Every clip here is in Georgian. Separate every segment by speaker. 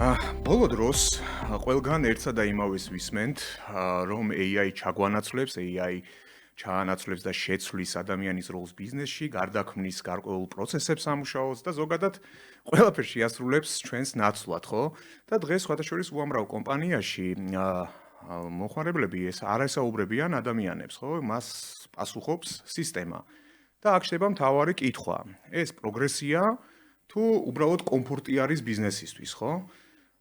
Speaker 1: ბოლო დროს ყველგან ერთსა და იმავეს ვისმენთ, რომ AI ჩაგვანაცვლებს, AI ჩაანაცვლებს და შეცვლის ადამიანის როლს ბიზნესში, გარდაქმნის გარკვეულ პროცესებს სამუშაოს და ზოგადად ყველაფერს შეასრულებს ჩვენს ნაცვლად, ხო? და დღეს სხვადასხვა უამრავ კომპანიაში მოხმარებლები ეს არ ესაუბრებიან ადამიანებს, ხო? მას პასუხობს სისტემა. და აქ ხდება მთავარი კითხვა. ეს პროგრესია თუ უბრალოდ კომფორტი არის ბიზნესისთვის, ხო?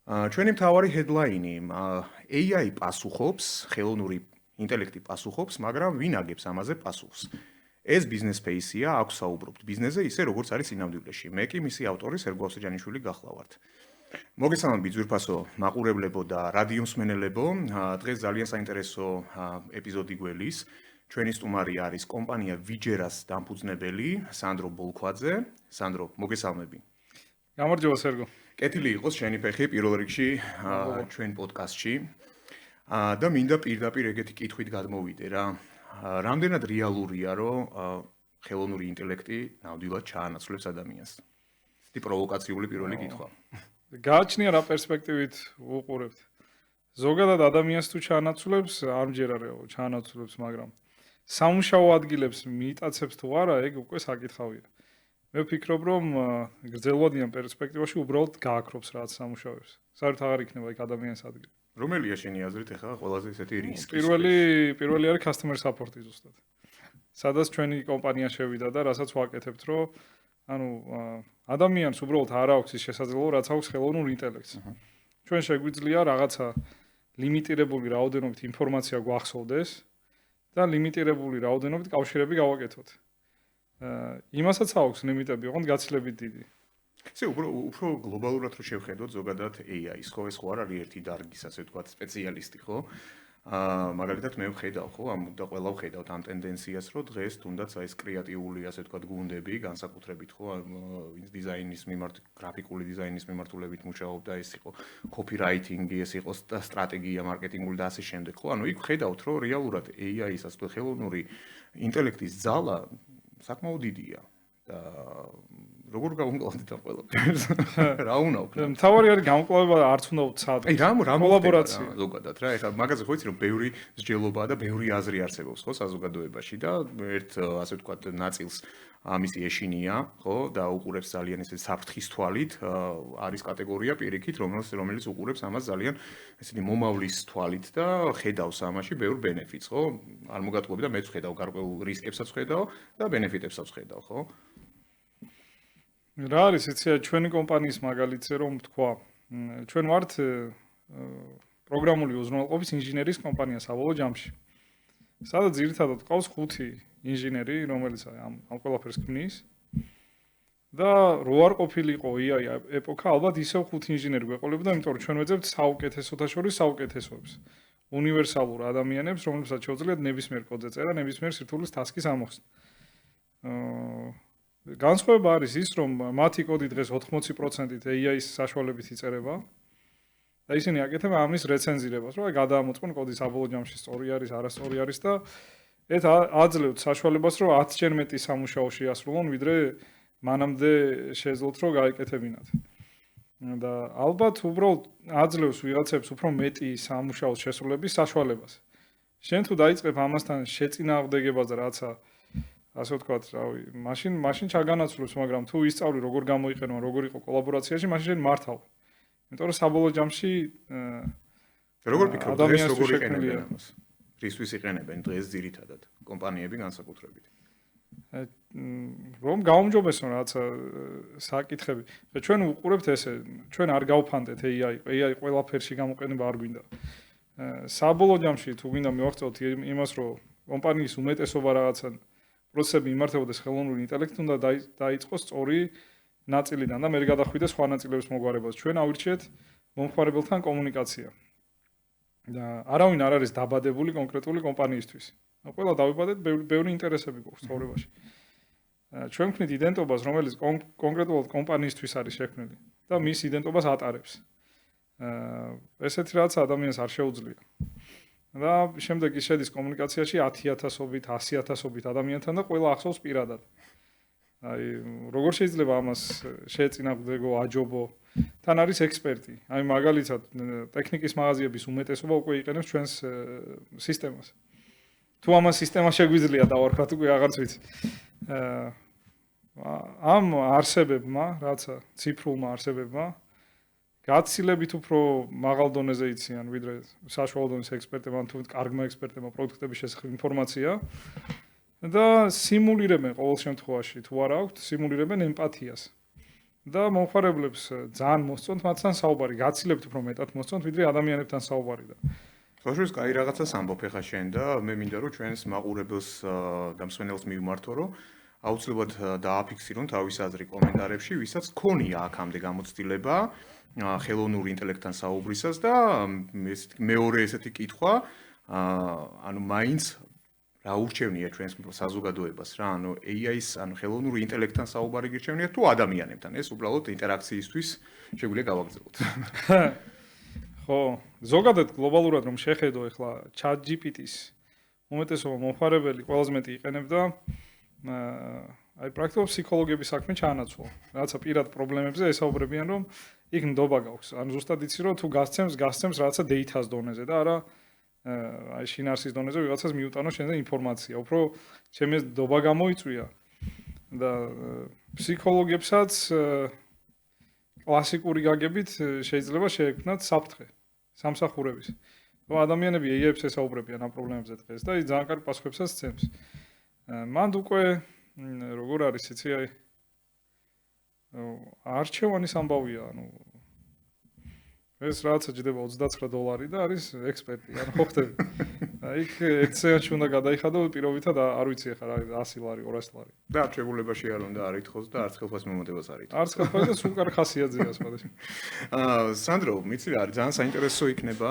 Speaker 1: ჩვენი მთავარი headline-ი AI პასუხობს, ხელოვნური ინტელექტი პასუხობს, მაგრამ ვინ აგებს ამაზე პასუხს? ეს business space-ია, აქ საუბრობთ ბიზნესზე ისე როგორც არის სინამდვილეში. მე კი მისი ავტორი სერგო ავსეჯანიშვილი გახლავართ. მოგესალმებით ძვირფასო მაყურებლებო და რადიო მსმენელებო, დღეს ძალიან საინტერესო ეპიზოდი გველის. ჩვენი სტუმარი არის კომპანია ვიჯერას დამფუძნებელი სანდრო ბოლქვაძე. სანდრო, მოგესალმები.
Speaker 2: გამარჯობა სერგო.
Speaker 1: კეთილი იყოს შენი ფეხი პირველ რიგში ჩვენ პოდკასტში. და მინდა პირდაპირ ეგეთი კითხვით გადმოვიდე რა. რამდენად რეალურია, რომ ხელოვნური ინტელექტი ნამდვილად ჩაანაცვლებს ადამიანს? ეს პროვოკაციული პირველი კითხვა.
Speaker 2: გააჩნია რა პერსპექტივით უყურებთ. ზოგადად ადამიანს თუ ჩაანაცვლებს, არ მჯერარეო, ჩაანაცვლებს, მაგრამ სამუშაო ადგილებს მიიტაცებს თუ არა, ეგ უკვე საკითხავია. მე ვფიქრობ, რომ გრძელვადიან პერსპექტივაში უბრალოდ გააქრობს რაც სამუშაოებს. საერთოდ აღარ იქნება იქ ადამიანის ადგილი.
Speaker 1: რომელია შენი აზრით ახლა ყველაზე ისეთი რისკი?
Speaker 2: პირველი არის customer support-ი ზუსტად. სადაც ჩვენი კომპანია შევიდა და რასაც ვაკეთებთ, რომ ადამიანს უბრალოდ არ აქვს ის შესაძლებლობა, რაც აქვს ხელოვნურ ინტელექტს. ჩვენ შეგვიძლია რაღაცა ლიმიტირებული რაოდენობით ინფორმაცია გვახსოვდეს და ლიმიტირებული რაოდენობით კავშირები გავაკეთოთ. იმასაც აქვს ლიმიტები, ოღონდ გაცილებით დიდი.
Speaker 1: ისე უფრო გლობალურად რო შევხედოთ ზოგადად AI-ს, ხო, ეს ხო არ არის ერთი დარგის, ასე ვთქვათ, სპეციალისტი, ხო? მაგალითად მე ვხედავ, ხო, და ყველა ვხედავთ ამ ტენდენციას, რომ დღეს თუნდაც ეს კრეატიული, ასე ვთქვათ, გუნდები, განსაკუთრებით, ხო, ვინც დიზაინის მიმართ, გრაფიკული დიზაინის მიმართულებით მუშაობდა, ეს იყო copywriting-ი, ეს იყო სტრატეგია მარკეტინგული და ასე შემდეგ, ხო? იქ ვხედავთ, რომ რეალურად AI-ის, ასე ვთქვათ, ხელოვნური ინტელექტის ძალა საკმაოდ დიდია და როგორ გავუმკლავდით ამ ყველაფერს? რა უნდა ვქნა?
Speaker 2: მთავარი არის გამკლავება არც უნდა ვცადოთ.
Speaker 1: აი რა
Speaker 2: კოლაბორაცია
Speaker 1: ზოგადად რა, ეხლა მაგაზე ხო იცი რომ ბევრი მსჯელობაა და ბევრი აზრი არსებობს ხო საზოგადოებაში და ერთ ასე ვთქვათ ნაწილს ამისი ეშინია, ხო და უყურებს ძალიან ესე საფრთხის თვალით, არის კატეგორია პირიქით, რომელიც უყურებს ამას ძალიან ესეთი მომავლის თვალით და ხედავს ამაში ბევრ ბენეფიტს, ხო? არ მოგატყუები და მეც ვხედავ გარკვეულ რისკებსაც ვხედავ და ბენეფიტებსაც ვხედავ, ხო?
Speaker 2: რა არის იცი ჩვენი კომპანიის მაგალითზე რომ თქვა ჩვენ ვართ პროგრამული უზრუნველყოფის ინჟინერის კომპანია საბოლოო ჯამში. სადაც ძირითადად ყავს 5 ინჟინერი, რომელიც ამ ყველაფერს ქმნის. და რო არ ყოფილიყო AI ეპოქა, ალბათ ისევ 5 ინჟინერი გვეყოლებოდა, იმიტომ რომ ჩვენ ვეძებთ საუკეთესოთა შორის საუკეთესოებს. უნივერსალურ ადამიანებს, რომლებსაც შეუძლიათ ნებისმიერ კოდზე წერა, ნებისმიერ სირთულის ტასკის ამოხსნა. განსხვავება არის ის, რომ მათი კოდი დღეს 80%-ით AI-ის საშუალებით იწერება და ისინი აკეთებენ ამის რეცენზირებას, რომ გადაამოწმონ კოდი საბოლოო ჯამში სწორი არის, არასწორი არის და ეს აძლევთ საშუალებას, რომ 10-ჯერ მეტი სამუშაო შეასრულონ, ვიდრე მანამდე შეძლოთ, რომ გაეკეთებინათ. და ალბათ უბრალოდ აძლევს ვიღაცებს უფრო მეტი სამუშაოს შესრულების საშუალებას. შენ თუ დაიწყებ ამასთან შეწინააღმდეგებას და რაცა ასე ვთქვათ, რავი, მაშინ ჩაგანაცვლებს, მაგრამ თუ ისწავლი როგორ გამოიყენო, როგორ იყო კოლაბორაციაში, მაშინ შენ მართავ. იმიტომ რომ საბოლოო ჯამში
Speaker 1: როგორ ფიქრობ, დღეს როგორ იყენებენ ამას? რისთვის იყენებენ დღეს ძირითადად კომპანიები განსაკუთრებით?
Speaker 2: რომ გაუმჯობესონ რაცა საკითხები. ჩვენ უყურებთ ესე, ჩვენ არ გავფანდეთ AI ყველაფერში გამოყენება არ გვინდა. საბოლოო ჯამში თუ გვინდა მივახცევთ იმას, რომ კომპანიის უმეტესობა რაღაცა პროცესები იმართებოდეს ხელოვნური ინტელექტით, უნდა დაიწყოს სწორი ნაწილიდან და მე გადახვიდეს სხვა ნაწილების მოგვარებას. ჩვენ ავირჩიეთ მომხმარებელთან კომუნიკაცია. და არავინ არ არის დაბადებული კონკრეტული კომპანიისთვის. ყველა დავიბადეთ, ბევრი ინტერესები გვაქვს ცხოვრებაში. ჩვენ ვქნით იდენტობას, რომელიც კონკრეტულად კომპანიისთვის არის შექმნილი და მის იდენტობას ატარებს. ესეთი რაღაც ადამიანს არ შეუძლია. და შემდეგ ის შედის კომუნიკაციაში 10,000-ობით, 100,000-ობით ადამიანთან და ყველა ახსოვს პირადად. Ai, როგორ შეიძლება ამას შეეწინააღმდეგო, აჯობო თან არის ექსპერტი. აი მაგალითად ტექნიკის მაღაზიების უმეტესობა უკვე იყენებს ჩვენს სისტემას. თუ ამას სისტემა შეგვიძლია დავარქვათ უკვე აღარც ვიცი. ამ არსებებმა, რაცა ციფრულმა არსებებმა გაცილებით უფრო მაღალ დონეზე იციან ვიდრე საშუალო დონის ექსპერტებმა თუ კარგმა ექსპერტებმა პროდუქტების შესახებ ინფორმაცია და სიმულირებენ ყოველ შემთხვევაში თუ არა აქვთ სიმულირებენ ემპათიას და მომხმარებლებს ძალიან მოსწონთ მათთან საუბარი გაცილებით უფრო მეტად მოსწონთ ვიდრე ადამიანებთან საუბარი და
Speaker 1: ხოშვის კაი რაღაცას ამბობ ხა შენ და მე მინდა რომ ჩვენს მაყურებელს და მსმენელს მივმართო რომ აუცილებლად დააფიქსირონ თავის აზრი კომენტარებში ვისაც ქონია აქამდე გამოცდილება ხელოვნური ინტელექტთან საუბრისას და მეორე ესეთი კითხვა ანუ მაინც რა ურჩევნია ჩვენს საზოგადოებას რა ანუ AI-ს ანუ ხელოვნური ინტელექტთან საუბარი გირჩევნია თუ ადამიანებთან ეს უბრალოდ ინტერაქციისთვის შეგვიძლია გავაგრძელოთ
Speaker 2: ხო ზოგადად გლობალურად რომ შეხედო ახლა ChatGPT-ს უმეტესობა მომხმარებელი ყველაზე მეტი იყენებდა აი პრაქტიკულად ფსიქოლოგების საქმე ჩაანაცვლა რაცა პირად პრობლემებზე ესაუბრებიან რომ იქ ნდობა გაქვს ანუ ზუსტად იცი რომ თუ გასცემს რაცა data-ს დონეზე და არა აი შინაარსის დონეზე ვიღაცას მიუტანო შენზე ინფორმაცია უფრო ჩემი ნდობა გამოიწვია და ფსიქოლოგებსაც კლასიკური გაგებით შეიძლება შეექმნათ საფრთხე სამსახურების რომ ადამიანები AI-ებს ესაუბრებიან ამ პრობლემებზე დღეს და ის ძალიან კარგ პასუხებსაც ცემს მანდ უკვე როგორ არის იცი აი არჩევანის ამბავია ანუ ეს რაცა ჯდება $29 და არის ექსპერტი ანუ ხო ხდები აი იქ ეცეანში უნდა გადაიხადო პირობითად არ ვიცი ახლა რა 100 ლარი 200 ლარი
Speaker 1: და არჩევულებაში არ უნდა არითხოს და არც ხელფას მომოდებას არითხოს
Speaker 2: არც ხელფას და სულ კარგ ხასიათზეა სხვადასხვა
Speaker 1: სანდრო მიცი რა არის ძალიან საინტერესო იქნება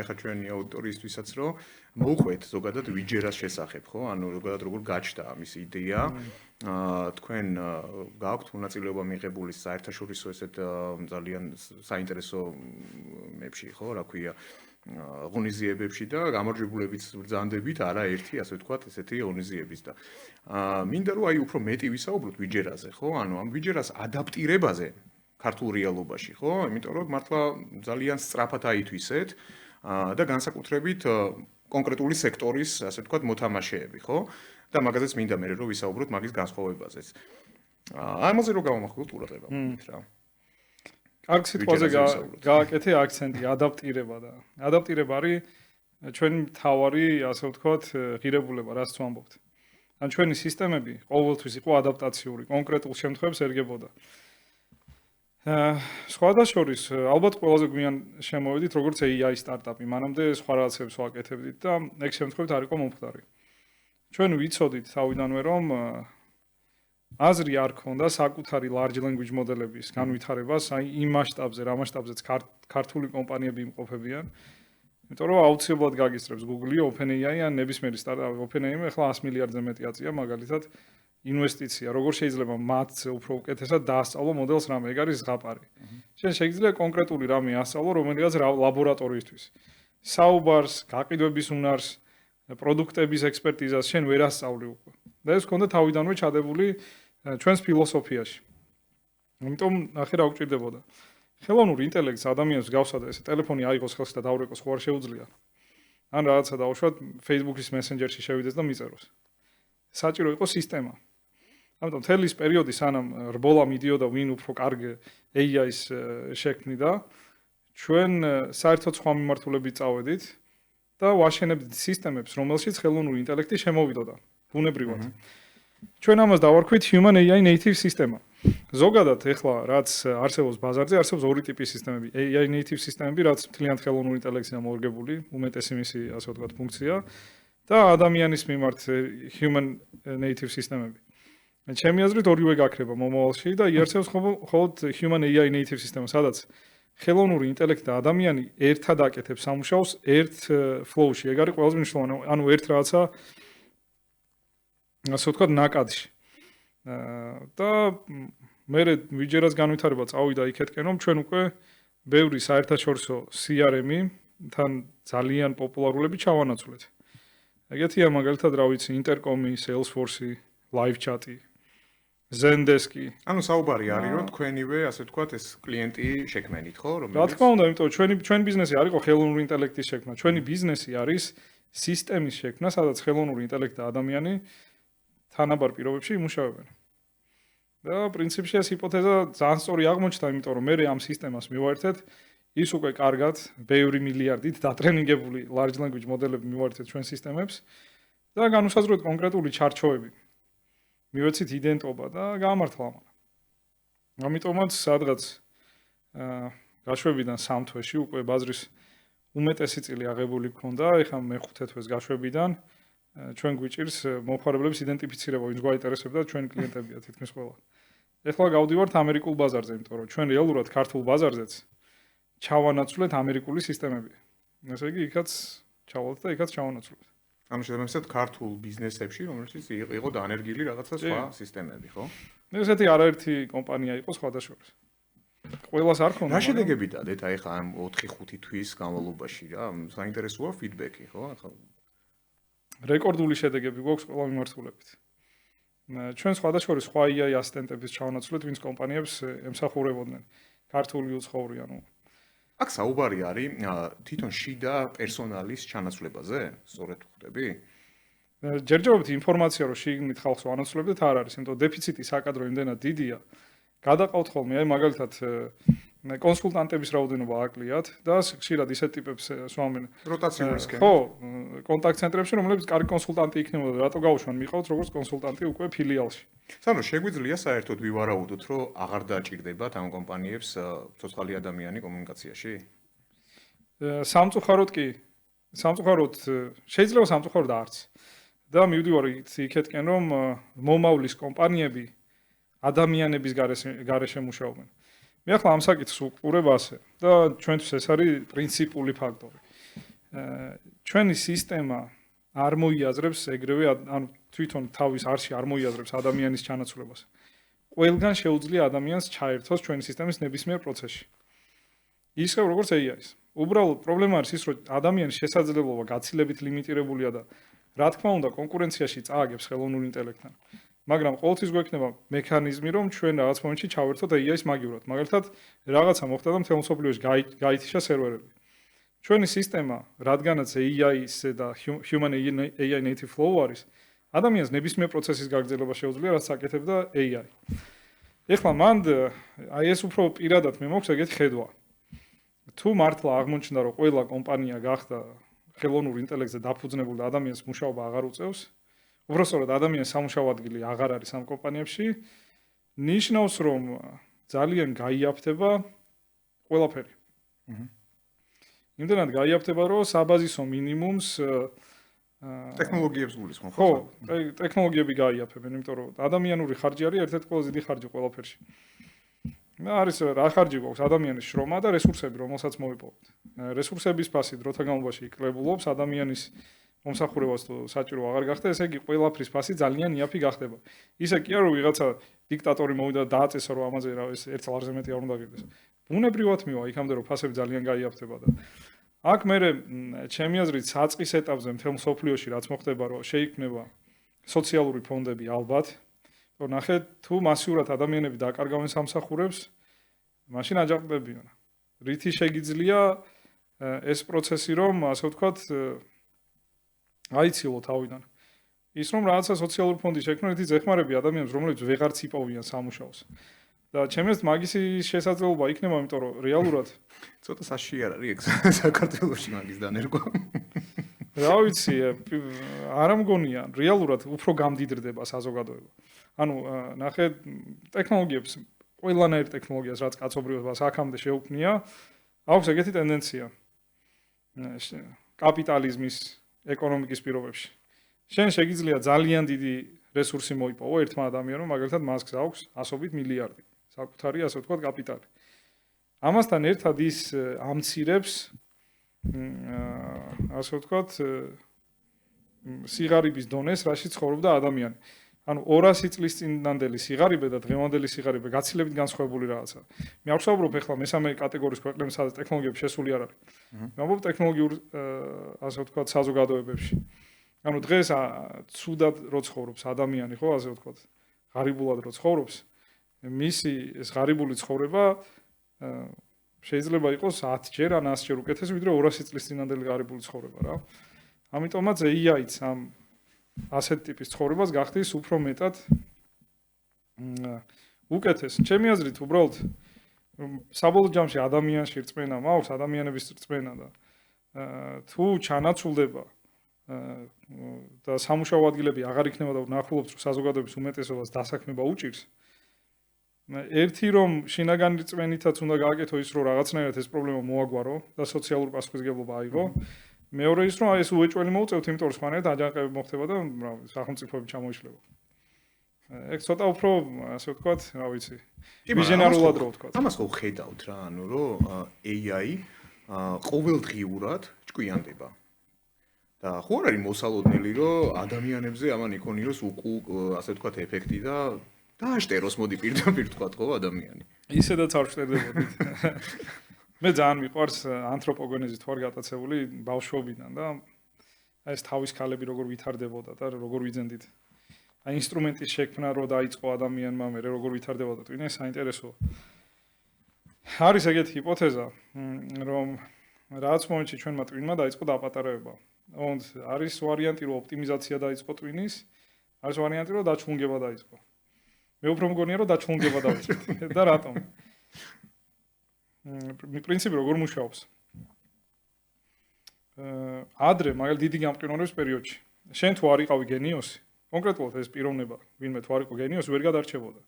Speaker 1: აი ხა ჩვენი აუდიტორიისთვისაც რომ მოუყვეთ ზოგადად ვიჯერას შესახებ ხო ანუ ზოგადად როგორ გაჩნდა ამის იდეა თქვენ გააქვთ მონაწილეობა მიღებული საერთაშორისო ესეთ ძალიან საინტერესო მებში ხო რა ქვია ღონისძიებებში და გამარჯვებულებიც ბრძანდებით არაერთი ასე ვთქვათ ესეთი ღონისძიების და მინდა რომ აი უფრო მეტი ვისაუბროთ ვიჯერაზე ხო ანუ ამ ვიჯერას ადაპტირებაზე ქართულ რეალობაში ხო იმიტომ რომ მართლა ძალიან სწრაფად აითვისეთ და განსაკუთრებით კონკრეტული სექტორის ასე ვთქვათ მოთამაშეები ხო და მაგაზეც მინდა მე რომ ვისაუბროთ მაგის განსხვავებაზეც ამაზე რომ გავამახვილოთ ყურადღება მით რა
Speaker 2: კარგ სიტყვაზე გააკეთე აქცენტი ადაპტირება და ადაპტირება არის ჩვენი მთავარი ასე ვთქვათ ღირებულება რაც ვამბობთ ან ჩვენი სისტემები ყოველთვის იყო ადაპტაციური კონკრეტულ შემთხვევებს ერგებოდა სხვადასხვის ალბათ ყველაზე გვიან შემოვედით როგორც AI სტარტაპი მანამდე სხვა რაღაცებს ვაკეთებდით და ეგ შემთხვევით არ იყო მომხდარი ჩვენ ვიცოდით თავიდანვე რომ აზრი არ ქონდა საკუთარი large language modelების განვითარებას აი იმ მასშტაბზე რა მასშტაბზეც ქართული კომპანიები იმყოფებიან იმიტომ რომ აუცილებლად გაგისწრებს Google-ი OpenAI ან ნებისმიერი სტარტაპი OpenAI-მა ახლა 100 მილიარდზე მეტი აწია მაგალითად ინვესტიცია როგორ შეიძლება მათ უფრო უკეთესად დაასწავლო მოდელს რამე ეგ არის ზღაპარი შენ შეიძლება კონკრეტული რამე ასწავლო რომელიღაც ლაბორატორიისთვის საუბარს გაყიდვების უნარს პროდუქტების ექსპერტიზას შენ ვერ ასწავლი უკვე და ეს ქონდა თავიდანვე ჩადებული ჩვენს ფილოსოფიაში ამიტომ ნახე რა უჭირდებოდა ხელოვნური ინტელექტს ადამიანს გავსადა ესე ტელეფონი აიღოს ხელში და დავრეკოს ხო არ შეუძლია ან რაღაცა დაუშვათ Facebook-ის მესენჯერში შევიდეს და მიწეროს საჭირო იყო სისტემა ამიტომ თელის პერიოდი სანამ რბოლა მიდიოდა ვინ უფრო კარგ AI-ს შექმნიდა ჩვენ საერთოდ სხვა მიმართულებით წავედით და ვაშენებდით სისტემებს რომელშიც ხელოვნური ინტელექტი შემოვიდოდა ბუნებრივად ჩვენ ამას დავარქვით human AI native სისტემა ზოგადად ეხლა რაც არსებობს ბაზარზე არსებობს ორი ტიპის სისტემები AI native სისტემები რაც მთლიანად ხელოვნური ინტელექტია მორგებული უმეტესი მისი ასე ვთქვათ ფუნქცია და ადამიანის მიმართ human native სისტემები ჩემი აზრით ორივე გაქრება მომავალში და იარსებს მხოლოდ human AI native სისტემა სადაც ხელოვნური ინტელექტი და ადამიანი ერთად აკეთებს სამუშაოს ერთ flow-ში ეგ არის ყველაზე მნიშვნელოვანი ანუ ერთ რაღაცა ასე ვთქვათ ნაკადში და მე ვიჯერას განვითარება წავიდა იქეთკენ რომ ჩვენ უკვე ბევრი საერთაშორისო CRM-ი თან ძალიან პოპულარულები ჩავანაცვლეთ ეგეთია მაგალითად რა ვიცი ინტერკომი, Salesforce-ი, LiveChat-ი Zendesk-ი.
Speaker 1: ანუ საუბარი არის, რომ თქვენივე, ასე ვთქვათ, ეს კლიენტი შექმენით, ხო,
Speaker 2: რა
Speaker 1: რომელიც
Speaker 2: თქმა უნდა, იმიტომ ჩვენ ბიზნესი არ იყო ხელოვნური ინტელექტის შექმნა. ჩვენი ბიზნესი არის სისტემის შექმნა, სადაც ხელოვნური ინტელექტი და ადამიანი თანაბარ პირობებში იმუშავებენ. და პრინციპში ეს ჰიპოთეზა ძალიან სწორი აღმოჩნდა, იმიტომ რომ მე ამ სისტემას მივაერთეთ ის უკვე კარგად ბევრი მილიარდით დატრენინგებული large language მოდელები მივაერთეთ ჩვენ სისტემებს და განუსაზღვროთ კონკრეტული ჩარჩოები. მივეცით იდენტობა და გაამართლა ამან. ამიტომაც სადღაც გაშვებიდან 3 თვეში უკვე ბაზრის უმეტესი წილი აღებული გქონდა, ეხლა მე-5 თვეს გაშვებიდან ჩვენ გვიჭირს მომხმარებლების იდენტიფიცირება, ვინც გვაინტერესებდა ჩვენი კლიენტებია თითქმის ყველა. ეხლა გავდივართ ამერიკულ ბაზარზე, იმიტომ რომ ჩვენ რეალურად ქართულ ბაზარზეც ჩავანაცვლეთ ამერიკული სისტემები. ესე იგი, იქაც ჩავალთ და იქაც ჩავანაცვლეთ.
Speaker 1: ანუ შესაბამისად ქართულ ბიზნესებში, რომელშიც იყო დანერგილი რაღაცა სხვა სისტემები, ხო?
Speaker 2: ესეთი არაერთი კომპანია იყო სხვადასხვა. ყველას არ ქონდა.
Speaker 1: რა შედეგები დადეთ აი ხა ამ 4-5 თვის განმავლობაში რა? საინტერესოა ფიდბექი, ხო? ახლა
Speaker 2: რეკორდული შედეგები გვაქვს ყველა მიმართულებით. ჩვენ სხვადასხვა სხვა AI ასისტენტების ჩავანაცვლეთ, ვინც კომპანიებს ემსახურებოდნენ. ქართული უცხოური, ანუ
Speaker 1: აქ საუბარი არის თვითონ შიდა პერსონალის ჩანაცვლებაზე, სწორედ ხვდები?
Speaker 2: ჯერჯერობით ინფორმაცია რომ შიგნით ხალხს ვანაცვლებდეთ არ არის, იმიტომ დეფიციტი საკადრო იმდენად დიდია. გადაყავთ ხოლმე, აი მაგალითად კონსულტანტების რაოდენობა აკლიათ და ხშირად ისეთ ტიპებს სვამენ
Speaker 1: როტაციული სქემა.
Speaker 2: ხო, კონტაქტ ცენტრებში, რომლებიც კარგი კონსულტანტი იქნებოდა, რატო გავუშვან მიყავთ როგორც კონსულტანტი უკვე ფილიალში.
Speaker 1: სანო შეგვიძლია საერთოდ ვივარაუდოთ, რომ აღარ დაჭირდებათ ამ კომპანიებს ცოცხალი ადამიანი კომუნიკაციაში?
Speaker 2: სამწუხაროდ კი, სამწუხაროდ შეიძლება სამწუხაროდ არც. და მივდივარ იქეთკენ, რომ მომავლის კომპანიები ადამიანების გარეშე მუშაობენ. მე ახლა ამ საკითხს ვუყურებ ასე და ჩვენთვის ეს არის პრინციპული ფაქტორი. ჩვენი სისტემა არ მოიაზრებს ეგრევე, ანუ თვითონ თავის არში არ მოიაზრებს ადამიანის ჩანაცვლებას. ყველგან შეუძლია ადამიანს ჩაერთოს ჩვენი სისტემის ნებისმიერ პროცესში. ისე როგორც AI-ის. უბრალოდ პრობლემა არის ის, რომ ადამიანის შესაძლებლობა გაცილებით ლიმიტირებულია და რა თქმა უნდა კონკურენციაში წააგებს ხელოვნურ ინტელექტთან. მაგრამ ყოველთვის გვექნება მექანიზმი, რომ ჩვენ რაღაც მომენტში ჩავერთოთ AI-ის მაგივრად. მაგალითად, რაღაცა მოხდა და მთელ მსოფლიოში გაითიშა სერვერები. ჩვენი სისტემა, რადგანაც AI-ის და human AI native flow არის, ადამიანს ნებისმიერ პროცესის გაგრძელება შეუძლია, რაც აკეთებდა AI. ეხლა მანდ აი ეს უფრო პირადად მე მაქვს ეგეთი ხედვა. თუ მართლა აღმოჩნდა, რომ ყველა კომპანია გახდა ხელოვნურ ინტელექტზე დაფუძნებული და ადამიანს მუშაობა აღარ უწევს, უბრალოდ ადამიანის სამუშაო ადგილი აღარ არის ამ კომპანიებში, ნიშნავს, რომ ძალიან გაიაფთება ყველაფერი. იმდენად გაიაფთება, რომ საბაზისო მინიმუმს
Speaker 1: ტექნოლოგიებს გულისხმობ,
Speaker 2: ხო, ტექნოლოგიები გაიაფებენ, იმიტომ რომ ადამიანური ხარჯი არის ერთ-ერთი ყველაზე დიდი ხარჯი ყველაფერში. არის რა ხარჯი გვაქვს ადამიანის შრომა და რესურსები, რომელსაც მოვიპოვებთ. რესურსების ფასი დროთა განმავლობაში იკვლებულობს ადამიანის მომსახურებას თუ საჭირო აღარ გახდა, ესე იგი ყველაფრის ფასი ძალიან იაფი გახდება. ისე კი არა, რომ ვიღაცა დიქტატორი მოვიდა და დააწესა, რომ ამაზე რა ეს ერთ ლარზე მეტი არ უნდა გიგდეს. ბუნებრივად მივა იქამდე, რომ ფასები ძალიან გაიაფთება და აქ მე ჩემი აზრით საწყის ეტაპზე მთელ მსოფლიოში რაც მოხდება, რომ შეიქმნება სოციალური ფონდები ალბათ, რომ ნახეთ თუ მასიურად ადამიანები დაკარგავენ სამსახურებს, მაშინ აჯანყდებიან. რითი შეგიძლია ეს პროცესი, რომ ასე ვთქვათ, აიცილო თავიდან. ის რომ რაღაცა სოციალური ფონდი შექმნა, რითიც ეხმარები ადამიანებს, რომლებიც ვეღარც იპოვიან სამუშაოს. და ჩემს მაგისი შესაძლებლობა იქნება, იმიტომ რომ რეალურად
Speaker 1: ცოტა საშიი არ არის ეგ საქართველოში მაგის დანერგვა.
Speaker 2: რა ვიცი, არ ამგონია, რეალურად უფრო გამდიდრდება საზოგადოება. ანუ ნახე ტექნოლოგიებს, ყველანაირ ტექნოლოგიას, რაც კაცობრიობას აქამდე შეუქმნია, აქვს ეგეთი ტენდენცია. კაპიტალიზმის ეკონომიკის პირობებში. შენ შეგიძლია ძალიან დიდი რესურსი მოიპოვო ერთმა ადამიანმა, მაგალითად მასკს აქვს ასობით მილიარდი. საკუთარი ასე ვთქვათ კაპიტალი. ამასთან ერთად ის ამცირებს ასე ვთქვათ სიღარიბის დონეს, რაშიც ცხოვრობდა ადამიანი. ანუ 200 წლის წინანდელი სიღარიბე და დღევანდელი სიღარიბე გაცილებით განსხვავებული რაღაცაა. მე არ ვსაუბრობ ახლა მესამე კატეგორიის ქვეყნებში, სადაც ტექნოლოგიები შესული არ არის. მე ვამბობ ტექნოლოგიურ ასე ვთქვათ საზოგადოებებში. ანუ დღეს ცუდად რო ცხოვრობს ადამიანი, ხო, ასე ვთქვათ. ღარიბულად რო ცხოვრობს, მისი ეს ღარიბული ცხოვრება შეიძლება იყოს 10 ჯერ ან 100 ჯერ უკეთესი, ვიდრე 200 წლის წინანდელი ღარიბული ცხოვრება რა. ამიტომაც AI-ც ამ ასეთ ტიპის ცხოვრებას გახდის უფრო მეტად უკეთეს. ჩემი აზრით, უბრალოდ საბოლოო ჯამში ადამიანში რწმენა მაქვს, ადამიანების რწმენა და თუ ჩანაცვლდება და სამუშაო ადგილები აღარ იქნება და ვნახულობთ, რომ საზოგადოების უმეტესობას დასაქმება უჭირს. ერთი რომ შინაგანი რწმენითაც უნდა გააკეთო ის, რომ რაღაცნაირად ეს პრობლემა მოაგვარო და სოციალური პასუხისმგებლობა აიღო. მეორე ის, რომ ეს უეჭველი მოუწევთ, იმიტომ რომ სხვანაირად აჯანყებები მოხდება და სახელმწიფოები ჩამოიშლება. ეგ ცოტა უფრო, ასე ვთქვათ, რა ვიცი, ვიზიონარულად რო ვთქვათ.
Speaker 1: ამას ხო ხედავთ რა, ანუ რომ AI ყოველდღიურად ჭკვიანდება. და ხო არ არის მოსალოდნელი, რომ ადამიანებზე ამან იქონიოს ასე ვთქვათ, ეფექტი და დააშტეროს, მოდი პირდაპირ ვთქვათ, ხო, ადამიანი.
Speaker 2: ისედაც არ შტერდებოდით. მე ძალიან მიყვარს ანთროპოგენეზით ვარ გატაცებული ბავშვობიდან და ეს თავის ქალები როგორ ვითარდებოდა და როგორ ვიძენდით. აი ინსტრუმენტის შექმნა რო დაიწყო ადამიანმა, მე როგორ ვითარდებოდა ტვინე, საინტერესოა. არის ეგეთი ჰიპოთეზა, რომ რაღაც მომენტში ჩვენმა ტვინმა დაიწყო დაპატარება. არის ვარიანტი, რომ ოპტიმიზაცია დაიწყო ტვინის, არის ვარიანტი, რომ დაჩხუნგება დაიწყო. მე უფრო მგონია, რომ დაჩხუნგება დავიწყეთ. და რატომ? პრინციპი როგორ მუშაობს? ადრე, მაგალითად დიდი გამყინვარების პერიოდში, შენ თუ არ იყავი გენიოსი, კონკრეტულად ეს პიროვნება, ვინმე თუ არ იყო გენიოსი, ვერ გადარჩებოდა.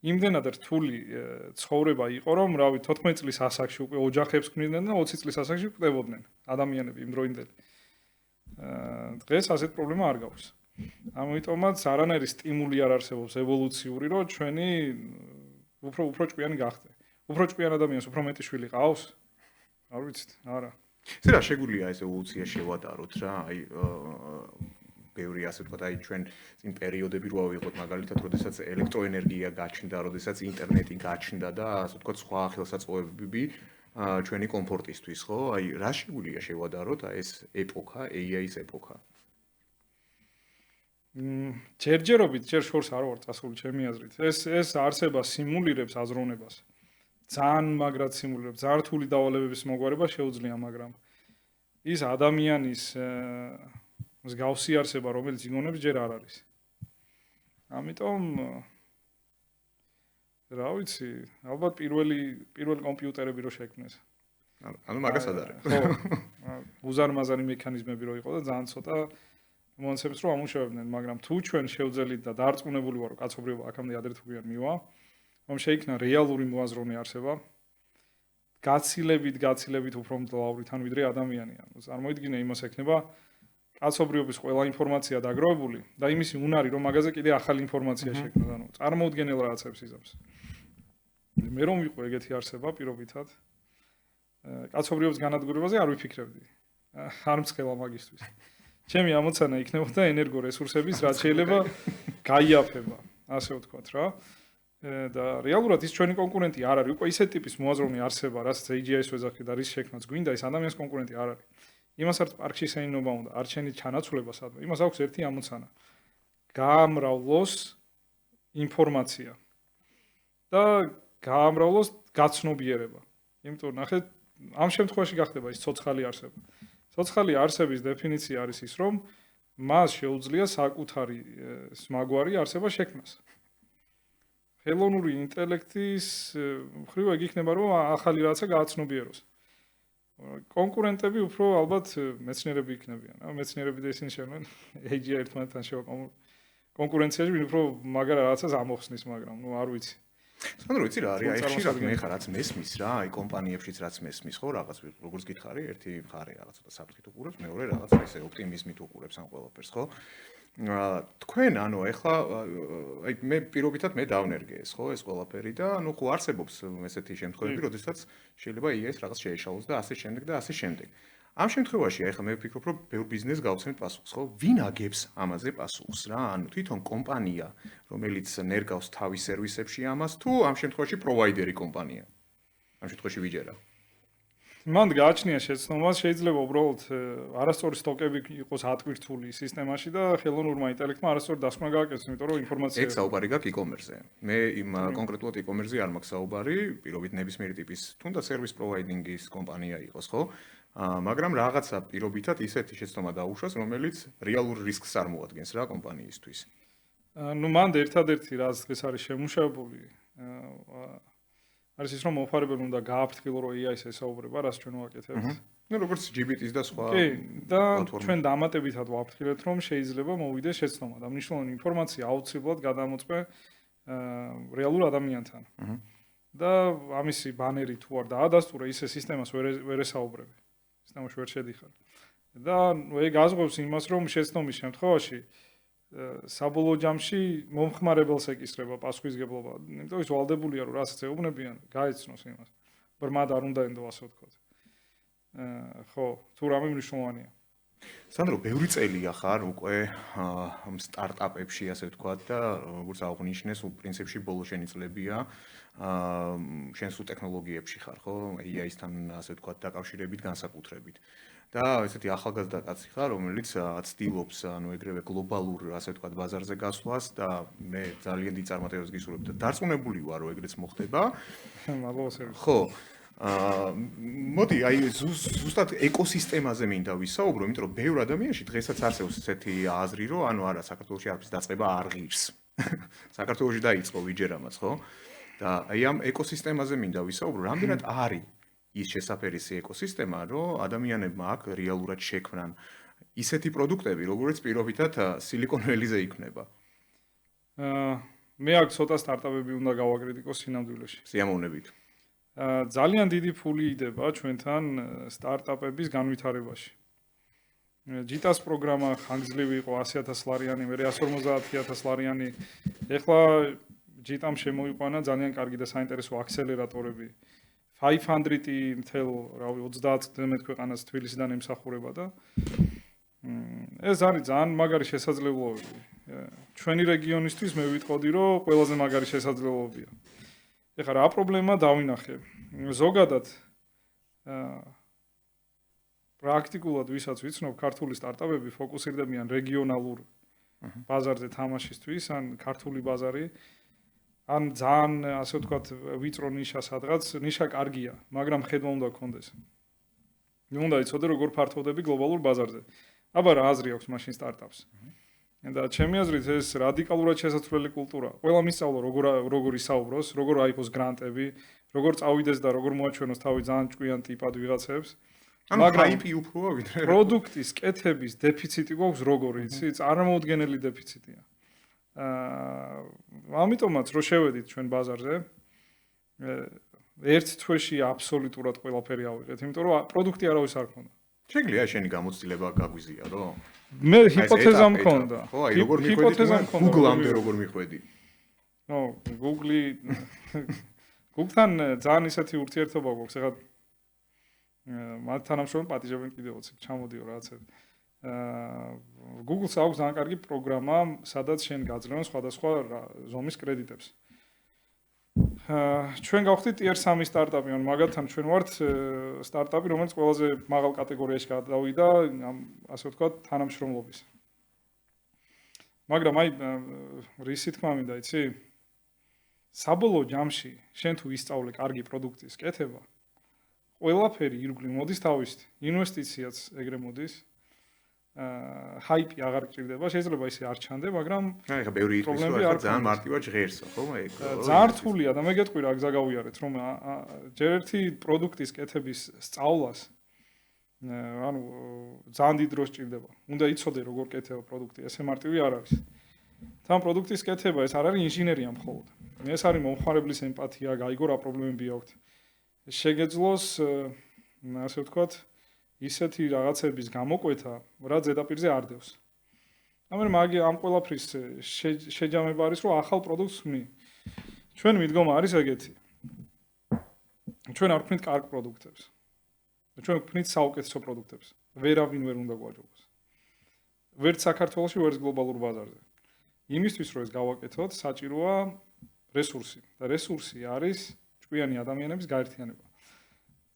Speaker 2: იმდენად რთული ცხოვრება იყო, რომ რავი, 14 წლის ასაკში უკვე ოჯახებს ქმნიდნენ და 20 წლის ასაკში კვდებოდნენ ადამიანები იმ დროინდელი. დღეს ასეთ პრობლემა არ გაქვს. ამიტომაც არანაირი სტიმული არ არსებობს ევოლუციური, რომ ჩვენი უფრო ჭკვიანი გახდე. უფრო ჭკვიან ადამიანს უფრო მეტი შვილი ყავს? არ ვიცით, არა.
Speaker 1: ესე რა შეგვიძლია ეს ევოლუცია შევადაროთ რა, აი ბევრი ასე ვთქვათ, აი ჩვენ წინ პერიოდები რო ავიღოთ, მაგალითად, როდესაც ელექტროენერგია გაჩნდა, როდესაც ინტერნეტი გაჩნდა და ასე ვთქვათ, სხვა ხელსაწყოებები ჩვენი კომფორტისთვის, ხო? აი რა შეგვიძლია შევადაროთ აი ეს ეპოქა, AI-ის ეპოქა?
Speaker 2: ჯერჯერობით ჯერ შორს არ ვარ წასული ჩემი აზრით. ეს არსება სიმულირებს აზროვნებას. ძალიან მაგრად სიმულირებს, ძალიან რთული დავალებების მოგვარება შეუძლია, მაგრამ ის ადამიანის მსგავსი არსება, რომელიც იგონებს, ჯერ არ არის. ამიტომ რა ვიცი, ალბათ პირველი კომპიუტერები რო შექმნეს.
Speaker 1: ანუ მაგას ადარებ.
Speaker 2: ხო. უზარმაზარი მექანიზმები რო იყო და ძალიან ცოტა მონაცემებს რო ამუშავებდნენ, მაგრამ თუ ჩვენ შევძელით და დარწმუნებული ვარ, რომ კაცობრიობა აქამდე ადრე თუ გვიან მივა, რომ შეიქმნა რეალური მოაზროვნე არსება, გაცილებით უფრო მძლავრი თან ვიდრე ადამიანი. ანუ წარმოიდგინე იმას ექნება კაცობრიობის ყველა ინფორმაცია დაგროვებული და იმისი უნარი, რომ მაგაზე კიდე ახალი ინფორმაცია შექმნას, ანუ წარმოუდგენელ რაღაცებს იზამს. მე რომ ვიყო ეგეთი არსება პირობითად, კაცობრიობის განადგურებაზე არ ვიფიქრებდი. არ მცხელა მაგისტვის. ჩემი ამოცანა იქნებოდა ენერგორესურსების რაც შეიძლება გაიაფება, ასე ვთქვათ რა. და რეალურად ის ჩვენი კონკურენტი არ არის, უკვე ისეთ ტიპის მოაზროვნე არსება, რასაც AGI-ს ვეძახი და რის შექმნაც გვინდა, ის ადამიანის კონკურენტი არ არის. იმას არ პარკში შეინობა უნდა, არ შენი ჩანაცვლება სადმე. იმას აქვს ერთი ამოცანა. გაამრავლოს ინფორმაცია და გაამრავლოს გაცნობიერება. იმიტომ ნახეთ, ამ შემთხვევაში გახდება ის ცოცხალი არსება. ცოცხალი არსების დეფინიცია არის ის, რომ მას შეუძლია საკუთარი მაგვარი არსება შექმნას. ხელოვნური ინტელექტის მხრივ ეგ იქნება, რომ ახალი რაღაცა გააცნობიეროს. კონკურენტები უფრო ალბათ მეცნიერები იქნებიან. მეცნიერები და ისინი შევლენ AGI ერთმანეთთან შევა კონკურენციაში, ვინ უფრო მაგარ რაღაცას ამოხსნის, მაგრამ არ ვიცი.
Speaker 1: სანდრო, ვიცი რა არის, აი ხშირად მე ხარ რაც მესმის რა, აი კომპანიებშიც რაც მესმის, ხო, რაღაც როგორც გითხარი, ერთი მხარე რაღაც ცოტა საფრთხით უყურებს, მეორე რაღაც ესე ოპტიმიზმით უყურებს ამ ყველაფერს, ხო? თქვენ ანუ ეხლა აი მე პირობითად მე დავნერგე ეს, ხო, ეს ყველაფერი და ანუ ხო არსებობს ესეთი შემთხვევები, როდესაც შეიძლება AI-ს რაღაც შეეშალოს და ასე შემდეგ და ასე შემდეგ. ამ შემთხვევაში აი ხა მე ვფიქრობ, რომ ბევრ ბიზნესს გავცემთ პასუხს, ხო? ვინ აგებს ამაზე პასუხს რა? ანუ თვითონ კომპანია, რომელიც ნერგავს თავის სერვისებში ამას, თუ ამ შემთხვევაში პროვაიდერი კომპანია? ამ შემთხვევაში ვიჯერა.
Speaker 2: მან გააჩნია შეცდომა, შეიძლება უბრალოდ არასწორი სტოკები იყოს ატვირთული სისტემაში და ხელოვნურმა ინტელექტმა არასწორი დასკვნა გააკეთოს, იმიტომ რომ ინფორმაცია
Speaker 1: ეგ საუბარი გაქვს e-commerce-ზე. მე იმ კონკრეტულად e-commerce-ზე არ მაქვს საუბარი, პირობით ნებისმიერი ტიპის თუნდაც service providing-ის კომპანია იყოს, ხო? მაგრამ რაღაცა პირობითად ისეთი შეცდომა დაუშვას, რომელიც რეალურ რისკს არ მოადგენს რა კომპანიისთვის.
Speaker 2: ნუ მან ერთადერთი რაც დღეს არის შემუშავებული არის ის რომ მომხმარებელი უნდა გააფრთხილო რომ AI-ს ესაუბრება, რაც ჩვენ ვაკეთებთ.
Speaker 1: ნუ როგორც GPT-ს და სხვა
Speaker 2: კი, და ჩვენ დამატებითად ვაფრთხილეთ რომ შეიძლება მოვიდეს შეცდომა და მნიშვნელოვანი ინფორმაცია აუცილებლად გადამოწმე რეალურ ადამიანთან. და ამისი ბანერი თუ არ დაადასტურე, ისე სისტემას ვერ ესაუბრები. სისტემაში ვერ შედიხარ. და ეგ ազღობს იმას რომ შეცდომის შემთხვევაში საბოლოო ჯამში მომხმარებელს ეკისრება პასუხისგებლობა. იმიტომ ის ვალდებულია რომ რასაც ეუბნებიან, გაეცნოს იმას. ბრმად არ უნდა ენდო ასე ვთქვათ. ხო, თუ რამე მნიშვნელოვანია.
Speaker 1: სანდრო, ბევრი წელია ხარ უკვე სტარტაპებში ასე ვთქვათ და როგორც აღნიშნეს, პრინციპში ბოლო შენი წლებია შენ სულ ტექნოლოგიებში ხარ, ხო? AI-სთან ასე ვთქვათ დაკავშირებით, განსაკუთრებით. და ესეთი ახალგაზრდა კაცი ხარ, რომელიც ცდილობს ანუ ეგრევე გლობალურ ასე ვთქვათ ბაზარზე გასვლას და მე ძალიან დიდ წარმატებას გისურვებ და დარწმუნებული ვარ, რომ ეგრეც მოხდება.
Speaker 2: მადლობა.
Speaker 1: ხო. მოდი, აი ზუსტად ეკოსისტემაზე მინდა ვისაუბრო, იმიტომ რომ ბევრ ადამიანში დღესაც არსებობს ესეთი აზრი, რომ ანუ არა, საქართველოში არაფრის დაწყება არ ღირს. საქართველოში დაიწყო ვიჯერამაც, ხო? და აი ამ ეკოსისტემაზე მინდა ვისაუბრო, რამდენად არის ის შესაფერისი ეკოსისტემა, რომ ადამიანებმა აქ რეალურად შექმნან ისეთი პროდუქტები, როგორც პირობითად სილიკონ ველიზე იქნება.
Speaker 2: მე აქ ცოტა სტარტაპები უნდა გავაკრიტიკოს სინამდვილეში.
Speaker 1: სიამოვნებით.
Speaker 2: ძალიან დიდი ფული იდება ჩვენთან სტარტაპების განვითარებაში. ჯიტას პროგრამა ხანგრძლივი იყო 100,000 ლარიანი, მე 150,000 ლარიანი. ეხლა ჯიტამ შემოიყვანა ძალიან კარგი და საინტერესო აქსელერატორები. 500 მთელ, რავი, 30 წლზე მეტ ქვეყანას თბილისიდან ემსახურება და ეს არის ძალიან მაგარი შესაძლებლობები. ჩვენი რეგიონისთვის მე ვიტყოდი, რომ ყველაზე მაგარი შესაძლებლობია. ეხლა რა პრობლემა დავინახე? ზოგადად პრაქტიკულად ვისაც ვიცნობ, ქართული სტარტაპები ფოკუსირდებიან რეგიონალურ ბაზარზე თამაშისთვის, ან ქართული ბაზარი ან ძალიან ასე ვთქვათ ვიწრო ნიშა სადღაც, ნიშა კარგია, მაგრამ ხედვა უნდა გქონდეს. უნდა იცოდე როგორ ფართოვდები გლობალურ ბაზარზე. აბა რა აზრი აქვს მაშინ სტარტაპს? და ჩემი აზრით ეს რადიკალურად შესაძლებელი კულტურა. ყველა მისწავლა როგორ ისაუბროს, როგორ აიღოს გრანტები, როგორ წავიდეს და როგორ მოაჩვენოს თავი ძალიან ჭკვიან ტიპად ვიღაცებს.
Speaker 1: მაგრამ IP უფროა ვიდრე
Speaker 2: პროდუქტის კეთების დეფიციტი გვაქვს როგორი, იცი? წარმოუდგენელი დეფიციტია. ამიტომაც რო შევედით ჩვენ ბაზარზე, ერთ თვეში აბსოლუტურად ყველაფერი ავიღეთ, იმიტომ რომ პროდუქტი არავის არ ქონდა.
Speaker 1: შეგლია შენი გამოცდილება გაგვიზია, რო?
Speaker 2: მე ჰიპოთეზა მქონდა.
Speaker 1: ხო, აი როგორ მიხვედი? Google-ამდე როგორ მიხვედი?
Speaker 2: ნო, Google-თან ძალიან ისეთი ურთიერთობა გვაქვს, ეხლა მათ თანამშრომლობ პატიჟებენ კიდევ 20 ჩამოდიო რაღაცები. Google-ს აქვს ძალიან კარგი პროგრამა, სადაც შენ გაძლევენ სხვადასხვა ზომის კრედიტებს. ჩვენ გავხდით tier 3 სტარტაპი, ან მაგალითად ჩვენ ვართ სტარტაპი, რომელიც ყველაზე მაღალ კატეგორიაში გადავიდა, ასე ვთქვათ, თანამშრომლობის. მაგრამ აი რისი თქმა მინდა, იცი? საბოლოო ჯამში შენ თუ ისწავლე კარგი პროდუქტის კეთება, ყველაფერი ირგვლივ მოდის თავისით, ინვესტიციაც ეგრე მოდის. ჰაიპი აღარ გჭირდება, შეიძლება ისე არ ჩანდე, მაგრამ
Speaker 1: აი ხა ბევრი იტყვის, რომ ძალიან მარტივად ჟღერსო, ხო? ეგ
Speaker 2: ძალიან რთულია და მე გეტყვი რა გზაგავიარეთ, რომ ჯერ ერთი პროდუქტის კეთების სწავლას ანუ ძალიან დიდ დროს ჭირდება. უნდა იცოდე როგორ კეთება პროდუქტი, ესე მარტივი არ არის. თან პროდუქტის კეთება ეს არ არის ინჟინერია მხოლოდ. ეს არის მომხმარებლის ემპათია, გაიგო რა პრობლემები აქვს. შეგეძლოს ასე ვთქვათ ისეთი რაღაცების გამოკვეთა, რაც ზედაპირზე არ დევს. ამ ყველაფრის შეჯამება არის, რომ ახალ პროდუქტს ვქმნი. ჩვენ მიდგომა არის ეგეთი. ჩვენ არ ვქმნით კარგ პროდუქტებს. ჩვენ ვქმნით საუკეთესო პროდუქტებს. ვერავინ ვერ უნდა გვაჯობოს. ვერც საქართველოში, ვერც გლობალურ ბაზარზე. იმისთვის, რომ ეს გავაკეთოთ, საჭიროა რესურსი. და რესურსი არის ჭკვიანი ადამიანების გაერთიანება.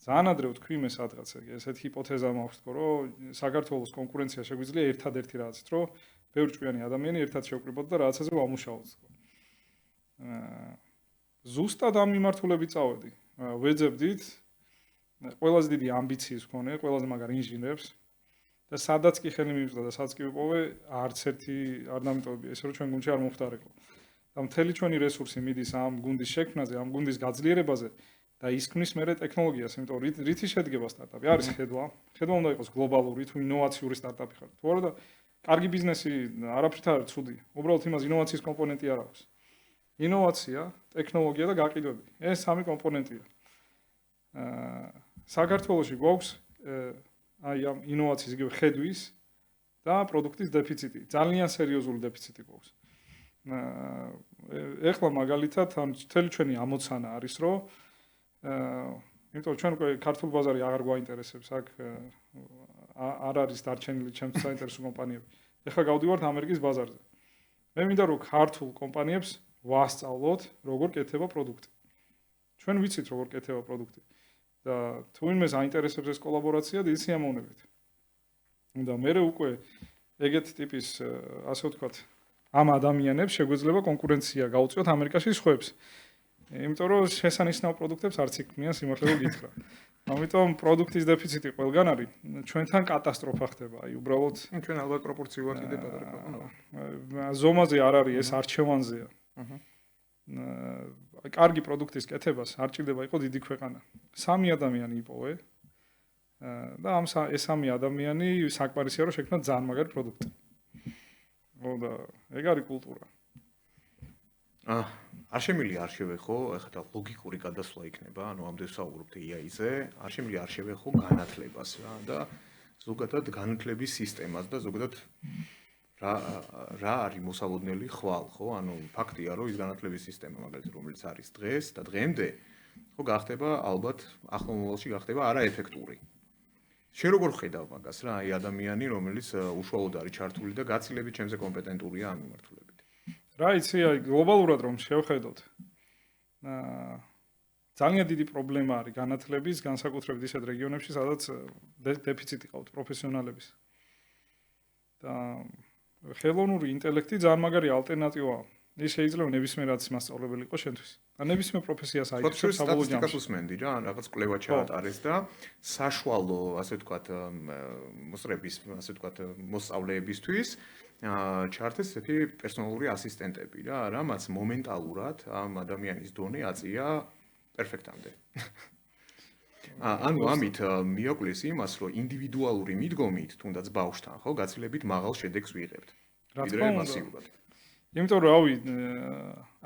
Speaker 2: ძალიან ადრე ვთქვი მე სადღაც ესეთი ჰიპოთეზა მაქვს თქო რომ საქართველოს კონკურენცია შეგვიძლია ერთადერთი რაღაცით რომ ბევრი ჭკვიანი ადამიანი ერთად შევკრიბოთ და რაღაცაზე ვამუშაოთ თქო. ზუსტად ამ მიმართულებით წავედი. ვეძებდით ყველაზე დიდი ამბიციის მქონე, ყველაზე მაგარ ინჟინერს და სადაც კი ხელი მივიწყდა და სადაც კი ვიპოვე, არც ერთი არ დამიტოვებია ესე რომ ჩვენ გუნდში არ მომხდარიყო. და მთელი ჩვენი რესურსი მიდის ამ გუნდის შექმნაზე, ამ გუნდის გაძლიერებაზე და ისქმნის მერე ტექნოლოგიას, იმიტომ რომ რითი შედგება სტარტაპი? არის ხედვა. ხედვა უნდა იყოს გლობალური თუ ინოვაციური სტარტაპი ხარ. თუ არა და კარგი ბიზნესი არაფრით არ ცუდი. უბრალოდ იმას ინოვაციის კომპონენტი არ აქვს. ინოვაცია, ტექნოლოგია და გაყიდვები. ეს სამი კომპონენტია. საქართველოში გვაქვს აი ამ ინოვაციის იგივე ხედვის და პროდუქტის დეფიციტი. ძალიან სერიოზული დეფიციტი გვაქვს. ეხლა მაგალითად ამ მთელი ჩვენი ამოცანა არის რომ იმიტომ ჩვენ ქართულ ბაზარი აღარ გვაინტერესებს აქ არ არის დარჩენილი ჩემს საინტერესო კომპანიები. ეხლა გავდივართ ამერიკის ბაზარზე. მე მინდა რომ ქართულ კომპანიებს ვასწავლოთ როგორ კეთება პროდუქტი. ჩვენ ვიცით როგორ კეთება პროდუქტი და თუ იმეს აინტერესებს ეს კოლაბორაცია დიდი სიამოვნებით. და მე უკვე ეგეთ ტიპის ასე ვთქვათ ამ ადამიანებს შეგვეძლება კონკურენცია გაუწიოთ ამერიკაში სხვებს. იმიტომ რომ შესანიშნავ პროდუქტებს არც იქმნიან სიმართლე რომ გითხრა. ამიტომ პროდუქტის დეფიციტი ყველგან არის. ჩვენთან კატასტროფა ხდება. აი უბრალოდ
Speaker 1: ჩვენ ალბათ პროპორციულად კიდე პატარა ქვეყანა.
Speaker 2: ზომაზე არ არის ეს არჩევანზეა. კარგი პროდუქტის კეთებას არ ჭირდება იყო დიდი ქვეყანა. სამი ადამიანი იპოვე და ამ ეს სამი ადამიანი საკმარისია რომ შექმნათ ძალიან მაგარი პროდუქტი. და ეგ არის კულტურა.
Speaker 1: არ შემიძლია არ შევეხო, ეხლა ლოგიკური გადასვლა იქნება, ანუ ამდენ საუბრობთ AI-ზე, არ შემიძლია არ შევეხო განათლებას რა და ზოგადად განათლების სისტემას და ზოგადად რა არის მოსალოდნელი ხვალ, ხო? ანუ ფაქტია, რომ ის განათლების სისტემა მაგალითად რომელიც არის დღეს და დღემდე, ხო გახდება ალბათ ახლო მომავალში გახდება არაეფექტური. შენ როგორ ხედავ მაგას რა, აი ადამიანი, რომელიც უშუალოდ არის ჩართული და გაცილებით ჩემზე კომპეტენტურია ამ მიმართულებით.
Speaker 2: რა იცი, აი გლობალურად რომ შევხედოთ. ძალიან დიდი პრობლემა არის განათლების, განსაკუთრებით ისეთ რეგიონებში, სადაც დეფიციტი ყავთ პროფესიონალების. და ხელოვნური ინტელექტი ძალიან მაგარი ალტერნატივაა. ის შეიძლება ნებისმიერად მასწავლებელი იყოს შენთვის. და ნებისმიერ პროფესიას აიქმნებს საბოლოო ჯამში.
Speaker 1: სტატისტიკას უსმენდი რა, რაღაც კვლევა ჩაატარეს და საშუალო, ასე ვთქვათ, მოსწრების, ასე ვთქვათ, მოსწავლეებისთვის ჩართეს ესეთი პერსონალური ასისტენტები რა, რამაც მომენტალურად ამ ადამიანის დონე აწია პერფექტამდე. ანუ ამით მიაკვლიეს იმას, რომ ინდივიდუალური მიდგომით, თუნდაც ბავშვთან, ხო, გაცილებით მაღალ შედეგს ვიღებთ.
Speaker 2: რა თქმა უნდა. იმიტომ რომ რავი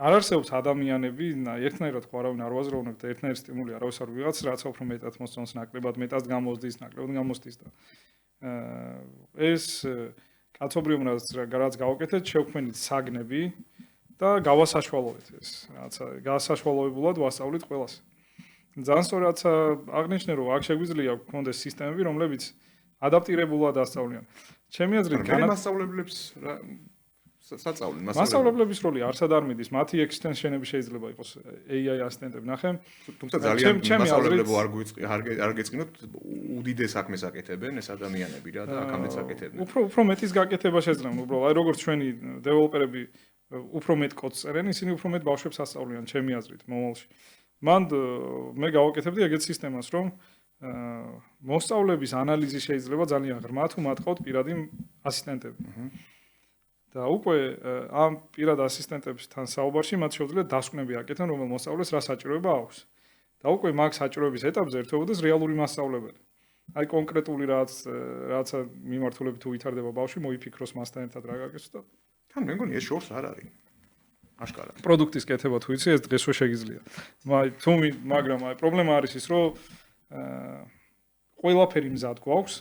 Speaker 2: არ არსებობს ადამიანები ერთნაირად ხო არავინ არ ვაზროვნებ და ერთნაირი სტიმული არავის არ ვიღაც რაცა უფრო მეტად მოსწონს ნაკლებად მეტად გამოსდის ნაკლებად გამოსდის და ეს კაცობრიობ რაც გავაკეთეთ შევქმნით საგნები და გავასაშვალოეთ ეს რაცა გასაშვალოებულად ვასწავლით ყველას ძალიან სწორად აღნიშნე რომ აქ შეგვიძლია გქონდეს სისტემები რომლებიც ადაპტირებულად ასწავლიან ჩემი აზრით
Speaker 1: განმასწავლებლებს საწავლენ
Speaker 2: მასწავლებლების როლი არსად არ მიდის მათი ექსტენშენები შეიძლება იყოს AI ასისტენტები ნახე
Speaker 1: თუმცა ძალიან მასწავლებლებო არ გეწყინოთ უდიდეს საქმეს აკეთებენ ეს ადამიანები რა და აქამდეც აკეთებენ
Speaker 2: უფრო მეტის გაკეთება შეძლება უბრალოდ აი როგორც ჩვენი დეველოპერები უფრო მეტ კოდს წერენ ისინი უფრო მეტ ბავშვებს ასწავლიან ჩემი აზრით მომავალში მან მე გავაკეთებდი ეგეთ სისტემას რომ მოსწავლების ანალიზი შეიძლება ძალიან ღრმა თუ მათ ყავთ პირადი ასისტენტები და უკვე ამ პირად ასისტენტებთან საუბარში მათ შეუძლიათ დასკვნები აკეთონ, რომელ მოსწავლეს რა საჭიროება აქვს. და უკვე მაგ საჭიროების ეტაპზე ერთვებოდეს რეალური მასწავლებელი. აი კონკრეტული რაცა მიმართულებით თუ ვითარდება ბავშვი, მოიფიქროს მასთან ერთად რა გაკეთოს და
Speaker 1: თან მე მგონი ეს შორს არ არის. აშკარად.
Speaker 2: პროდუქტის კეთება თუ იცი, ეს დღესვე შეგიძლია. მაგრამ აი პრობლემა არის ის, რომ ყველაფერი მზად გვაქვს.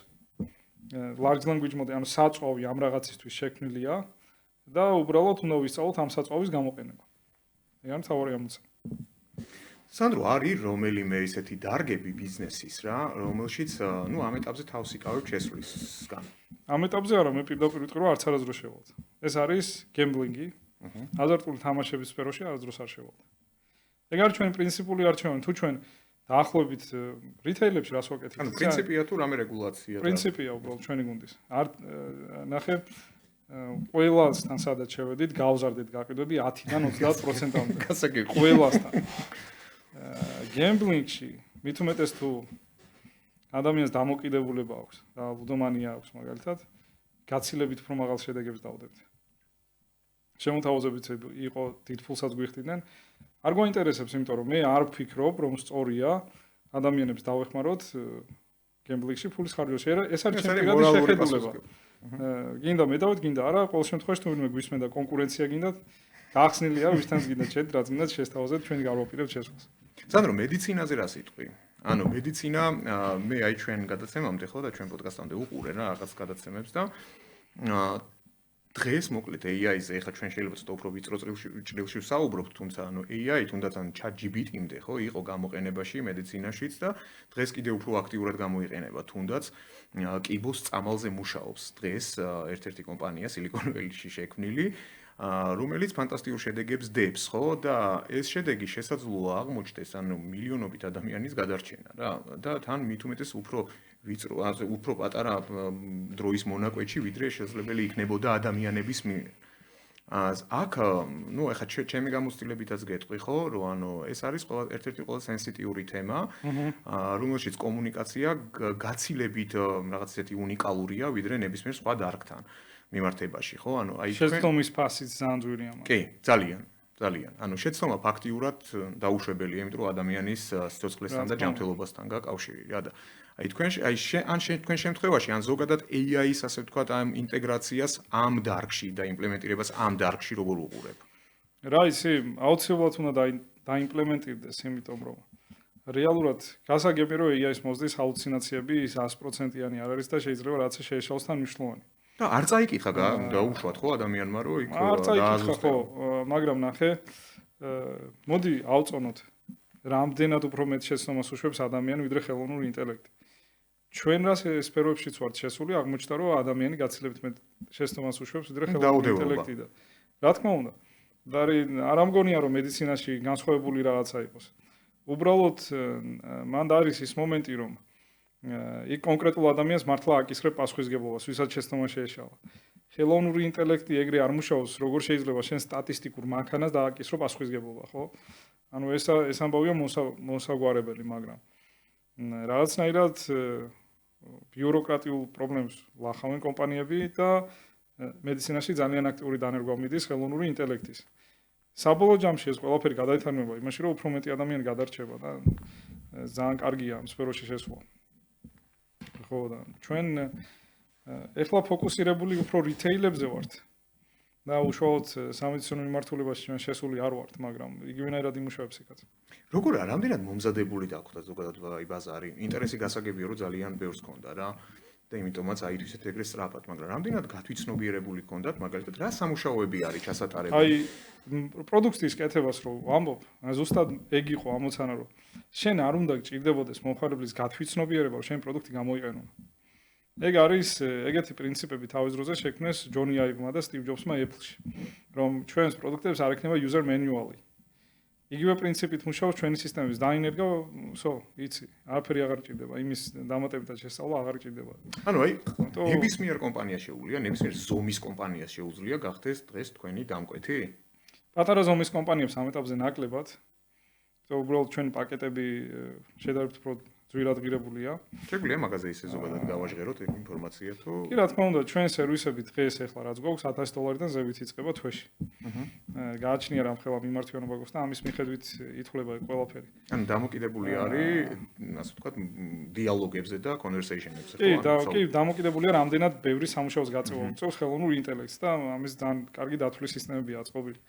Speaker 2: large language model, ანუ საწვავი ამ რაღაცისთვის შექმნილია. და უბრალოდ უნდა ვისწავლოთ ამ საწვავის გამოყენება. ეგ არის თავი ამოცანა.
Speaker 1: სანდრო, არის რომელიმე ისეთი დარგები ბიზნესის რა, რომელშიც, ამ ეტაპზე თავს იკავებ შესვლისგან.
Speaker 2: ამ ეტაპზე არა, მე პირდაპირ ვიტყვი, რომ არც არასდროს შევალთ. ეს არის გემბლინგი. აზარტული თამაშების სფეროში არასდროს არ შევალთ. ეგ არის ჩვენი პრინციპული არჩევანი. თუ ჩვენ დაახლოებით რიტეილებში რას ვაკეთებ?
Speaker 1: ანუ პრინციპია თუ რამე რეგულაცია?
Speaker 2: პრინციპია უბრალოდ ჩვენი გუნდის. არ ნახე ყველასთან სადაც შევედით, გავზარდეთ, გაყიდვები 10-დან 30%-მდე.
Speaker 1: გასაგები.
Speaker 2: ყველასთან. გემბლინგში მით უმეტეს თუ ადამიანს დამოკიდებულება აქვს და ლუდომანია აქვს მაგალითად, გაცილებით უფრო მაღალ შედეგებს დავდებთ. შემოთავაზებით იყო დიდ ფულსაც გვიხდიდნენ. არ გვაინტერესებს, იმიტომ რომ მე არ ვფიქრობ, რომ სწორია ადამიანებს დავეხმაროთ გემბლინგში ფულის ხარჯვაში. ეს არის ჩემი პირადი შეხედულება. გინდა მედავით, გინდა არა, ყოველ შემთხვევაში თუ ვინმე გვისმენდა კონკურენცია გინდათ, გახსნილია ვისთანაც გინდა ჩეთ, რაც გინდათ შესთავაზეთ, ჩვენ გავაპირებთ შესვლას.
Speaker 1: სანდრო, მედიცინაზე რა სიტყვი? ანუ მედიცინა მე აი ჩვენ გადაცემამდე ხო და ჩვენ პოდკასტამდე უყურე რა რაღაც გადაცემებს და დღეს მოკლედ AI-ზე ხა ჩვენ შეიძლება ცოტა უფრო ვიწრო ჭრილში ვსაუბრობთ, თუმცა ანუ AI თუნდაც ან ChatGPT-მდე ხო იყო გამოყენებაში მედიცინაშიც და დღეს კიდე უფრო აქტიურად გამოიყენება, თუნდაც კიბოს წამალზე მუშაობს დღეს ერთ-ერთი კომპანია სილიკონველში შექმნილი, რომელიც ფანტასტიკურ შედეგებს დებს, ხო და ეს შედეგი შესაძლოა აღმოჩნდეს ანუ მილიონობით ადამიანის გადარჩენა რა და თან მით უმეტეს უფრო ვიწრო, უფრო პატარა დროის მონაკვეთში, ვიდრე შესაძლებელი იქნებოდა ადამიანების მიერ. აქ, ნუ ეხლა ჩემი გამოცდილებითაც გეტყვი, ხო, რომ ანუ ეს არის ერთ-ერთი ყველაზე სენსიტიური თემა, რომელშიც კომუნიკაცია გაცილებით რაღაც ისეთი უნიკალურია, ვიდრე ნებისმიერ სხვა დარგთან მიმართებაში, ხო? ანუ აი
Speaker 2: შეცდომის ფასიც ძალიან ძვირია მაგ.
Speaker 1: კი, ძალიან. ანუ შეცდომა ფაქტიურად დაუშვებელია, იმიტომ რომ ადამიანის სიცოცხლესთან და ჯანმრთელობასთან გაკავშირი რა და აი თქვენ შემთხვევაში ან ზოგადად AI-ის ასე ვთქვათ ამ ინტეგრაციას ამ დარგში და იმპლემენტირებას ამ დარგში როგორ უყურებ?
Speaker 2: რა ისი, აუცილებლად უნდა დაიმპლემენტირდეს, იმიტომ რომ რეალურად გასაგები რომ AI-ის მოსდის ჰალუცინაციები 100%-იანი არ არის და შეიძლება რაც შეეშალოს თან მნიშვნელოვანი.
Speaker 1: და არ წაიკითხა დაუშვათ ხო ადამიანმა რომ იქ
Speaker 2: არ წაიკითხა ხო, მაგრამ ნახე, მოდი ავწონოთ რამდენად უფრო მეტ შეცდომას უშვებს ადამიანი ვიდრე ხელოვნური ინტელექტი. ჩვენ რას სფეროებშიც ვართ შესული, აღმოჩნდა რომ ადამიანი გაცილებით მეტ შეცდომას უშვებს ვიდრე ხელოვნური ინტელექტი და რა თქმა უნდა, და არ ამგონია რომ მედიცინაში განსხვავებული რაღაცა იყოს. უბრალოდ მან არის ის მომენტი რომ იქ კონკრეტულ ადამიანს მართლა აკისრებ პასუხისგებლობას, ვისაც შეცდომა შეეშალა. ხელოვნური ინტელექტი ეგრე არ მუშაობს, როგორ შეიძლება შენ სტატისტიკურ მანქანას დააკისრო პასუხისგებლობა, ხო? ანუ ეს ამბავია მოსაგვარებელი, მაგრამ რაღაცნაირად ბიუროკრატიულ პრობლემებს ლახავენ კომპანიები და მედიცინაში ძალიან აქტიური დანერგვა მიდის ხელოვნური ინტელექტის. საბოლოო ჯამში ეს ყველაფერი გადაითარგმნება იმაში, რომ უფრო მეტი ადამიანი გადარჩება და ძალიან კარგია ამ სფეროში შესვლა. ხო და ჩვენ ეხლა ფოკუსირებული უფრო რიტეილებზე ვართ. და უშუალოდ სამედიცინო მიმართულებაში ჩვენ შესული არ ვართ, მაგრამ იგივენაირად იმუშავებს იქაც.
Speaker 1: როგორ რამდენად მომზადებული დაგვხდა ზოგადად აი ბაზარი? ინტერესი გასაგებია რომ ძალიან ბევრს ჰქონდა რა. და იმიტომაც აი ისეთ ეგრე სწრაფად, მაგრამ რამდენად გათვითცნობიერებული ჰქონდათ, მაგალითად, რა სამუშაოები არის ჩასატარებული?
Speaker 2: აი პროდუქტის კეთებას რო ვამბობ, ზუსტად ეგ იყო ამოცანა, რომ შენ არ უნდა გჭირდებოდეს მომხმარებლის გათვითცნობიერება, რომ შენ პროდუქტი გამოიყენო. ეგ არის ეგეთი პრინციპები თავის დროზე შექმნეს ჯონი აივმა და სტივ ჯობსმა Apple-ში, რომ ჩვენს პროდუქტებს არ ექნება user manual-ი. იგივე პრინციპით მუშაობს ჩვენი სისტემების დაინერგა, იცი, არაფერი აღარ ჭირდება, იმის დამატებითად შესწავლა აღარ ჭირდება.
Speaker 1: ანუ აი, ნებისმიერ კომპანიას შეუძლია, ნებისმიერ ზომის კომპანიას შეუძლია გახდეს დღეს თქვენი დამკვეთი?
Speaker 2: პატარა ზომის კომპანიებს ამ ეტაპზე ნაკლებად. უბრალოდ ჩვენი პაკეტები შედარებით უფრო ძვირად ღირებულია.
Speaker 1: შეგვიძლია მაგაზე ისე ზოგადად გავაჟღეროთ ეგ ინფორმაცია თუ
Speaker 2: კი რა თქმა უნდა, ჩვენ სერვისები დღეს ახლა რაც გვაქვს $1000-დან ზევით იწყება თვეში. გააჩნია რამხელა მიმართვიანობა გვაქვს და ამის მიხედვით ითვლება ყველაფერი.
Speaker 1: ანუ დამოკიდებული არის, ასე ვთქვათ, დიალოგებზე და კონვერსეიშენებზე,
Speaker 2: ხო? კი, დამოკიდებულია რამდენად ბევრი სამუშაოს გაწევა უწევს ხელოვნურ ინტელექტს და ამის ძალიან კარგი დათვლის სისტემებია აწყობილი.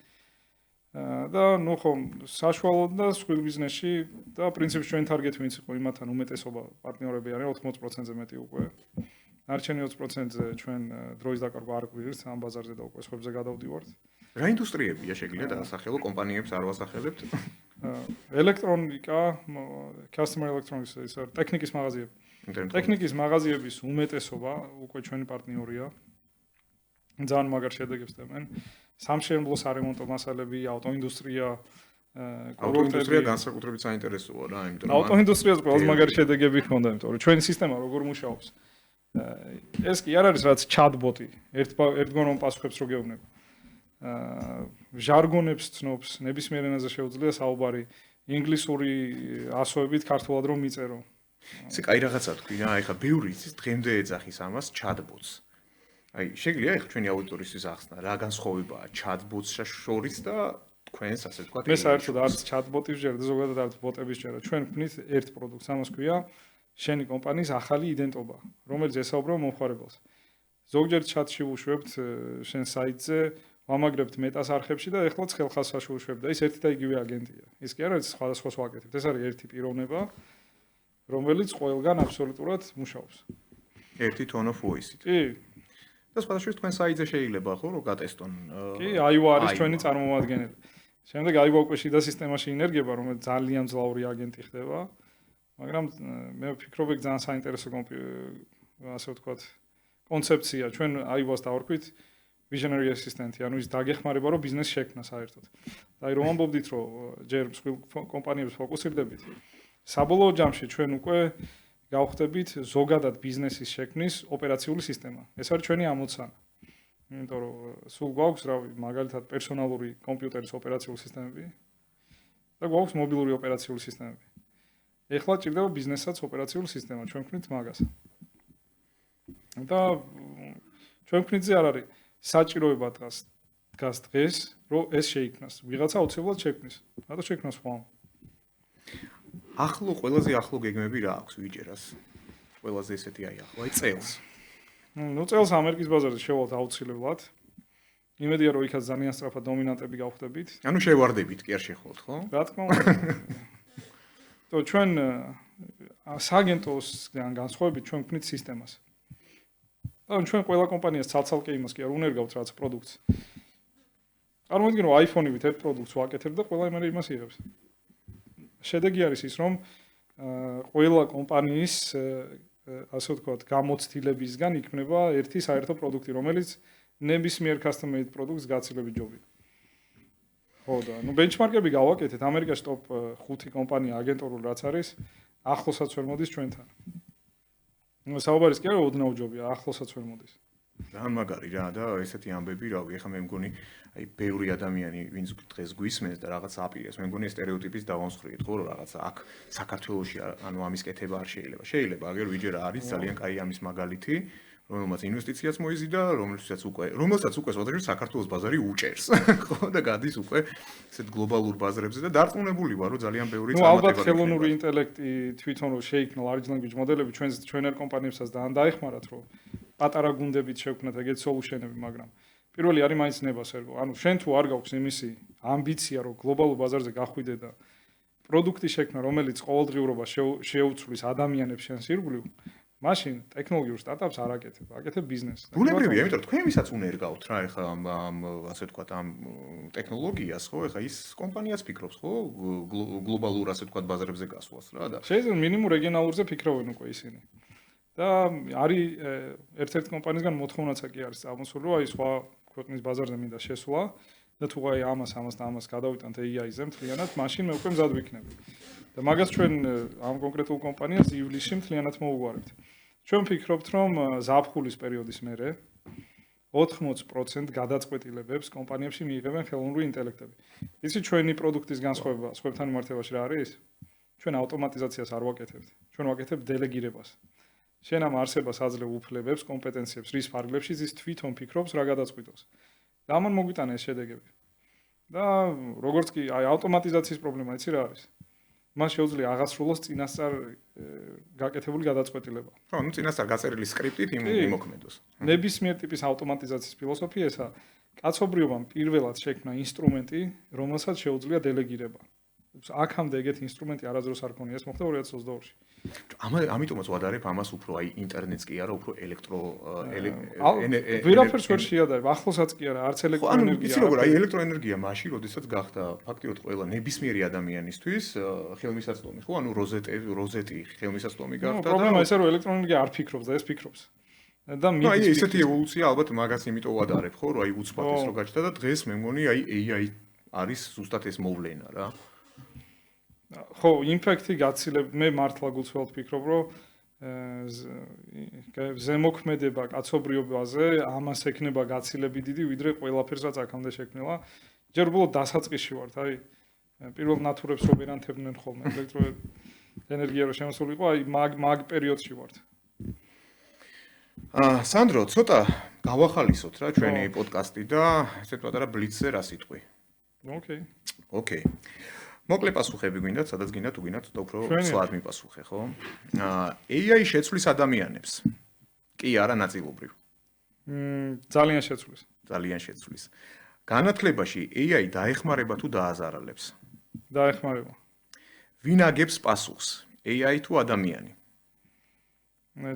Speaker 2: და ნუ ხომ საშუალოდ და სხვილ ბიზნესში და პრინციპში ჩვენ თარგეტი ვინც იყო იმათთან უმეტესობა პარტნიორები არიან 80%-ზე მეტი უკვე. არჩენი 20%-ზე ჩვენ დროის დაკარგვა არ გვიღებს ამ ბაზარზე და უკვე სხვებზე გადავდივართ.
Speaker 1: რა ინდუსტრიებია შეგიძლიათ დაასახელო კომპანიებს არ ვასახელებთ?
Speaker 2: ელექტრონიკა, customer electronics, ის არის ტექნიკის მაღაზიები. ტექნიკის მაღაზიების უმეტესობა უკვე ჩვენი პარტნიორია. ძალიან მაგარ შედეგებს დებენ. სამშენებლო სარემონტო მასალები, ავტოინდუსტრია,
Speaker 1: ავტოინდუსტრია განსაკუთრებით საინტერესოა რა, იმიტომ რომ
Speaker 2: ავტოინდუსტრიას ყველაზე მაგარი შედეგები ჰქონდა, იმიტომ რომ ჩვენი სისტემა როგორ მუშაობს. ეს კი არ არის რაც ჩატბოტი, ერთგვაროვან პასუხებს რო გეუბნება. ჟარგონებს ცნობს, ნებისმიერ ენაზე შეუძლია საუბარი, ინგლისური ასოებით ქართულად რომ მიწერო.
Speaker 1: ესე კაი რაღაცა თქვი რა, ეხლა ბევრი იცის დღემდე ეძახის ამას ჩატბოტს. აი, შეგვიძლია ეხლა ჩვენი აუდიტორისთვის ახსნა, რა განსხვავებაა ჩატბოტსა შორის და თქვენს ასე ვთქვათ.
Speaker 2: მე საერთოდ არც ჩატბოტი ვჯერა და ზოგადად არც ბოტების ჯერა. ჩვენ ვქნით ერთ პროდუქტს, ამას ქვია შენი კომპანიის ახალი იდენტობა, რომელიც ესაუბრება მომხმარებელს. ზოგჯერ ჩატში ვუშვებთ შენ საიტზე, ვამაგრებთ მეტას არხებში და ეხლა ხელხასაში ვუშვებთ და ის ერთი და იგივე აგენტია. ის კი არ არის სხვადასხვას ვაკეთებთ. ეს არის ერთი პიროვნება, რომელიც ყველგან აბსოლუტურად მუშაობს.
Speaker 1: ერთი tone of voice-ით.
Speaker 2: კი.
Speaker 1: და სხვადასხვა თქვენ საიტზე შეიძლება ხო რომ გატესტონ.
Speaker 2: კი, აივა არის ჩვენი წარმომადგენელი. შემდეგ აივა უკვე შიდა სისტემაში ინერგება, რომელიც ძალიან ძლავრი აგენტი ხდება. მაგრამ მე ვფიქრობ, ეგ ძალიან საინტერესო ასე ვთქვათ, კონცეფცია. ჩვენ აივას დავარქვით visionary assistant-ი, ანუ ის დაგეხმარება, რომ ბიზნეს შექმნა საერთოდ. და აი რომ ამბობდით, რომ ჯერ მსხვილ კომპანიებს ფოკუსირდებით, საბოლოო ჯამში ჩვენ უკვე გავხდებით ზოგადად ბიზნესის შექმნის ოპერაციული სისტემა. ეს არის ჩვენი ამოცანა. იმიტომ რომ სულ გვაქვს, რავი, მაგალითად პერსონალური კომპიუტერის ოპერაციული სისტემები და გვაქვს მობილური ოპერაციული სისტემები. ეხლა ჭირდება ბიზნესაც ოპერაციული სისტემა, ჩვენ ვქნით მაგას. და ჩვენ ვქნით ზე არ არის საჭიროება დგას დღეს, რომ ეს შეიქმნას. ვიღაცა აუცილებლად შექმნის. რატო შექმნას ხომ?
Speaker 1: ყველაზე ახლო გეგმები რა აქვს ვიჯერას? ყველაზე ესეთი აი ახლო, აი წელს.
Speaker 2: ნუ წელს ამერიკის ბაზარზე შევალთ აუცილებლად. იმედია რომ იქაც ძალიან სწრაფად დომინანტები გავხდებით.
Speaker 1: ანუ შევარდებით კი არ შეხვალთ, ხო?
Speaker 2: რა თქმა უნდა. то ჩვენ სააგენტოსგან განსხვავებით ჩვენ ვქნით სისტემას. და ჩვენ ყველა კომპანიას ცალ-ცალკე იმას კი არ უნერგავთ რაც პროდუქტს. წარმოვიდგინო iPhone-ით ერთ პროდუქტს ვაკეთებ და ყველა იმას იღებს. შედეგი არის ის რომ ყველა კომპანიის ასე ვთქვათ გამოცდილებისგან იქმნება ერთი საერთო პროდუქტი, რომელიც ნებისმიერ custom-made პროდუქტს გაცილებით ჯობია. ხო და ნუ ბენჩმარკები გავაკეთეთ ამერიკაში ტოპ 5 კომპანია აგენტურული რაც არის ახლოსაც ვერ მოდის ჩვენთან. ნუ საუბარი კი არა ოდნავ ჯობია ახლოსაც ვერ მოდის.
Speaker 1: ძალიან მაგარი რა და ესეთი ამბები რავი, ეხლა მე მგონი აი ბევრი ადამიანი ვინც დღეს გვისმენს და რაღაც აპირებს, მე მგონი სტერეოტიპის დავამსხვრიეთ ხო რომ რაღაც აქ საქართველოში ანუ ამის კეთება არ შეიძლება. შეიძლება აგერ ვიჯერა არის ძალიან კაი ამის მაგალითი, რომელმაც ინვესტიციაც მოიზიდა, რომელსაც უკვე სხვადასხვა საქართველოს ბაზარი უჭერს. ხო და გადის უკვე ესეთ გლობალურ ბაზრებზე და დარწმუნებული ვარ რომ ძალიან ბევრი
Speaker 2: წარმატება. ნუ ალბათ ხელოვნური ინტელექტი თვითონ რომ შეიქმნა large language მოდელები ჩვენერ კომპანიებსაც დაეხმარათ რომ პატარა გუნდებით შევქმნათ ეგეთ სოლუშენები, მაგრამ პირველი არის მაინც ნება სერვო. ანუ შენ თუ არ გაქვს იმისი ამბიცია, რომ გლობალურ ბაზარზე გახვიდე და პროდუქტი შექმნა, რომელიც ყოველდღიურობა შეუცვლის ადამიანებს შენს ირგვლივ, მაშინ ტექნოლოგიურ სტარტაპს არ აკეთებ, აკეთებ ბიზნესს.
Speaker 1: ბუნებრივია, იმიტომ რომ თქვენ ვისაც უნერგავთ რა, ეხლა ამ ასე ვთქვათ, ამ ტექნოლოგიას, ხო, ეხლა ის კომპანიაც ფიქრობს, ხო, გლობალურ ასე ვთქვათ ბაზრებზე გასვლას რა და
Speaker 2: შეიძლება მინიმუმ რეგიონალურზე ფიქრობენ უკვე ისინი. და არის ერთ-ერთ კომპანიისგან მოთხოვნაცა კი არის აღმოსული, რომ აი სხვა ქვეყნის ბაზარზე მინდა შესვლა და თუ აი ამას გადავიტანთ AI-ზე მთლიანად, მაშინ მე უკვე მზად ვიქნები. და მაგას ჩვენ ამ კონკრეტულ კომპანიას ივლისში მთლიანად მოუგვარებთ. ჩვენ ვფიქრობთ, რომ ზაფხულის პერიოდის მერე 80% გადაწყვეტილებებს კომპანიებში მიიღებენ ხელოვნური ინტელექტები. იცი ჩვენი პროდუქტის განსხვავება სხვებთან მიმართებაში რა არის? ჩვენ ავტომატიზაციას არ ვაკეთებთ. ჩვენ ვაკეთებთ დელეგირებას. შენ ამ არსებას აძლევ უფლებებს, კომპეტენციებს, რის ფარგლებში ის თვითონ ფიქრობს რა გადაწყვიტოს. და ამან მოგვიტანა ეს შედეგები. და როგორც კი აი ავტომატიზაციის პრობლემა იცი რა არის? მას შეუძლია აღასრულოს წინასწარ გაკეთებული გადაწყვეტილება.
Speaker 1: ხო, ნუ წინასწარ გაწერილი სკრიპტით იმოქმედოს.
Speaker 2: ნებისმიერ ტიპის ავტომატიზაციის ფილოსოფია ესა კაცობრიობამ პირველად შექმნა ინსტრუმენტი, რომელსაც შეუძლია დელეგირება. აქამდე ეგეთი ინსტრუმენტი არასდროს არ ქონია, ეს მოხდა 2022-ში.
Speaker 1: ამიტომაც ვადარებ ამას უფრო აი ინტერნეტს კი არა, უფრო
Speaker 2: ვერაფერს ვერ შეადარებ, ახლოსაც კი არა, არც ელექტროენერგია.
Speaker 1: იცი როგორ, აი ელექტროენერგია მაშინ, როდესაც გახდა ფაქტიურად ყველა ნებისმიერი ადამიანისთვის ხელმისაწვდომი, ხო? ანუ როზეტი ხელმისაწვდომი გახდა და
Speaker 2: პრობლემა ისე რომ ელექტროენერგია არ ფიქრობს და ეს ფიქრობს. და
Speaker 1: აი ესეთი ევოლუცია ალბათ მაგას იმიტომ ვადარებ, ხო, რომ აი უცბად ის რო გაჩნდა და დღეს მე მგონი აი AI არის ზუსტად ეს მოვლენა რა.
Speaker 2: ხო, იმპაქტი გაცილებ მე მართლა გულწრფელად ვფიქრობ, რომ ზემოქმედება კაცობრიობაზე ამას ექნება გაცილები დიდი, ვიდრე ყველაფერს რაც აქამდე შექმნილა. ჯერ უბრალოდ დასაწყისში ვართ, აი პირველ ნატურებს რო ვერანთებდნენ ხოლმე ელექტროენერგია რო შემოსულიყო, აი მაგ პერიოდში ვართ.
Speaker 1: სანდრო, ცოტა გავახალისოთ რა ჩვენი პოდკასტი და ესეთ პატარა ბლიცზე რა სიტყვი. ოკეი. მოკლე პასუხები გვინდა, სადაც გინდა თუ გინდა ცოტა უფრო სლად მიპასუხე, ხო? AI შეცვლის ადამიანებს. კი, არა ნაწილობრივ.
Speaker 2: ძალიან შეცვლის.
Speaker 1: ძალიან შეცვლის. განათლებაში AI დაეხმარება თუ დააზარალებს?
Speaker 2: დაეხმარება.
Speaker 1: ვინ აგებს პასუხს? AI თუ ადამიანი?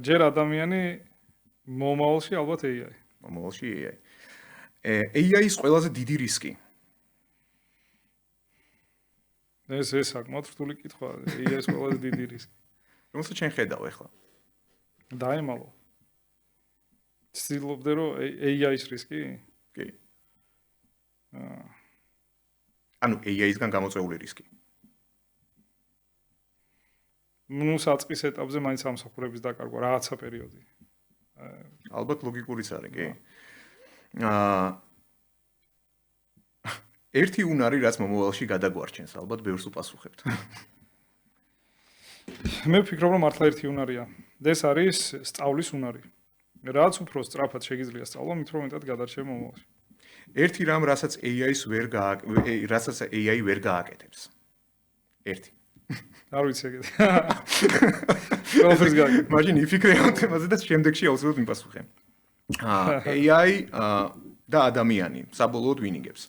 Speaker 2: ჯერ ადამიანი, მომავალში ალბათ AI.
Speaker 1: მომავალში AI. AI-ის ყველაზე დიდი რისკი.
Speaker 2: ეს საკმაოდ რთული კითხვაა. AI-ის ყველაზე დიდი რისკი.
Speaker 1: რომელსაც შენ ხედავ ახლა?
Speaker 2: დაემალო. ცდილობდე რომ AI-ის რისკი?
Speaker 1: კი. ანუ AI-ისგან გამოწვეული რისკი.
Speaker 2: ნუ საწყის ეტაპზე მაინც ამსახურების დაკარგვა რაღაცა პერიოდი.
Speaker 1: ალბათ ლოგიკურიც არის, კი. ერთი უნარი რაც მომავალში გადაგვარჩენს, ალბათ ბევრს უპასუხებთ.
Speaker 2: მე ვფიქრობ რომ მართლა ერთი უნარია. ეს არის სწავლის უნარი. რაც უფრო სწრაფად შეგიძლია სწავლა, მით რომ მეტად გადარჩება მომავალში.
Speaker 1: ერთი რამ, რასაც AI ვერ გააკეთებს. ერთი.
Speaker 2: არ ვიცი ეგეთი. ყველაფერს გააკეთებ.
Speaker 1: მაშინ იფიქრე ამ თემაზე და შემდეგში აუცილებლად მიპასუხე. AI და ადამიანი საბოლოოდ ვინ იგებს?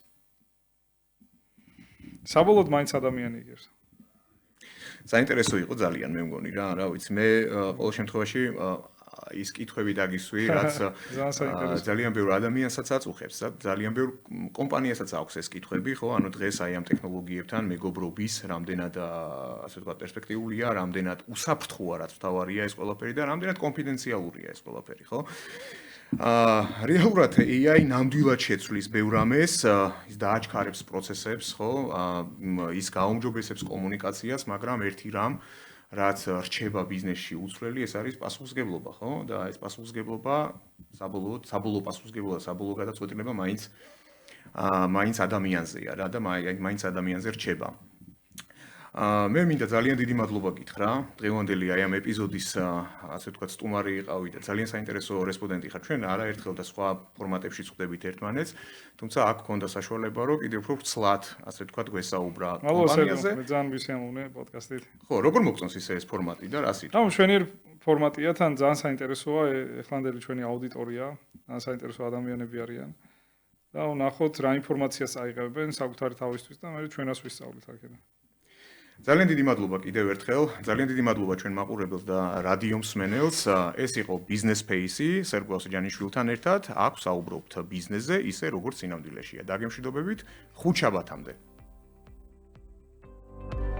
Speaker 2: საბოლოოდ მაინც ადამიანი იგებს.
Speaker 1: საინტერესო იყო ძალიან მე მგონი რა ვიცი მე ყოველ შემთხვევაში ის კითხვები დაგისვი რაც ძალიან ბევრ ადამიანსაც აწუხებს და ძალიან ბევრ კომპანიასაც აქვს ეს კითხვები ხო ანუ დღეს აი ამ ტექნოლოგიებთან მეგობრობის რამდენად ასე ვთქვათ პერსპექტიულია რამდენად უსაფრთხოა რაც თავარია ეს ყველაფერი და რამდენად კონფიდენციალურია ეს ყველაფერი ხო რეალურად AI ნამდვილად შეცვლის ბევრ ამას ის დააჩქარებს პროცესებს ხო ის გაუმჯობესებს კომუნიკაციას მაგრამ ერთი რამ რაც რჩება ბიზნესში უცვლელი ეს არის პასუხისმგებლობა ხო და ეს პასუხისმგებლობა საბოლოო პასუხისმგებლობა საბოლოო გადაწყვეტილება მაინც ადამიანზეა რა და მაინც ადამიანზე რჩება მე მინდა ძალიან დიდი მადლობა გითხრა დღევანდელი აი ამ ეპიზოდის ასე ვთქვათ სტუმარი იყავი და ძალიან საინტერესო რესპონდენტი ხარ ჩვენ არაერთხელ და სხვა ფორმატებში ვხვდებით ერთმანეთს თუმცა აქ გქონდა საშუალება რომ კიდევ უფრო ცლად ასე ვთქვათ გვესაუბრა კომპანიაზე
Speaker 2: მე ძალიან ვისიამოვნე პოდკასტით
Speaker 1: ხო როგორ მოგწონს ეს ფორმატი და რა სიტყვა
Speaker 2: ანუ შვენიერ ფორმატია თან ძალიან საინტერესოა ეხლანდელი ჩვენი აუდიტორია ძალიან საინტერესო ადამიანები არიან და ვნახოთ რა ინფორმაციას აიღებენ საკუთარი თავისთვის და მე ჩვენას ვისწავლით აქედან
Speaker 1: ძალიან დიდი მადლობა კიდევ ერთხელ. ძალიან დიდი მადლობა ჩვენ მაყურებელს და რადიო მსმენელს. ეს იყო Business Space-ი სერგო ასჯანიშვილთან ერთად. აქ საუბრობთ ბიზნესზე, ისე როგორც სინამდვილეშია. დაგემშვიდობებით, ხუთშაბათამდე.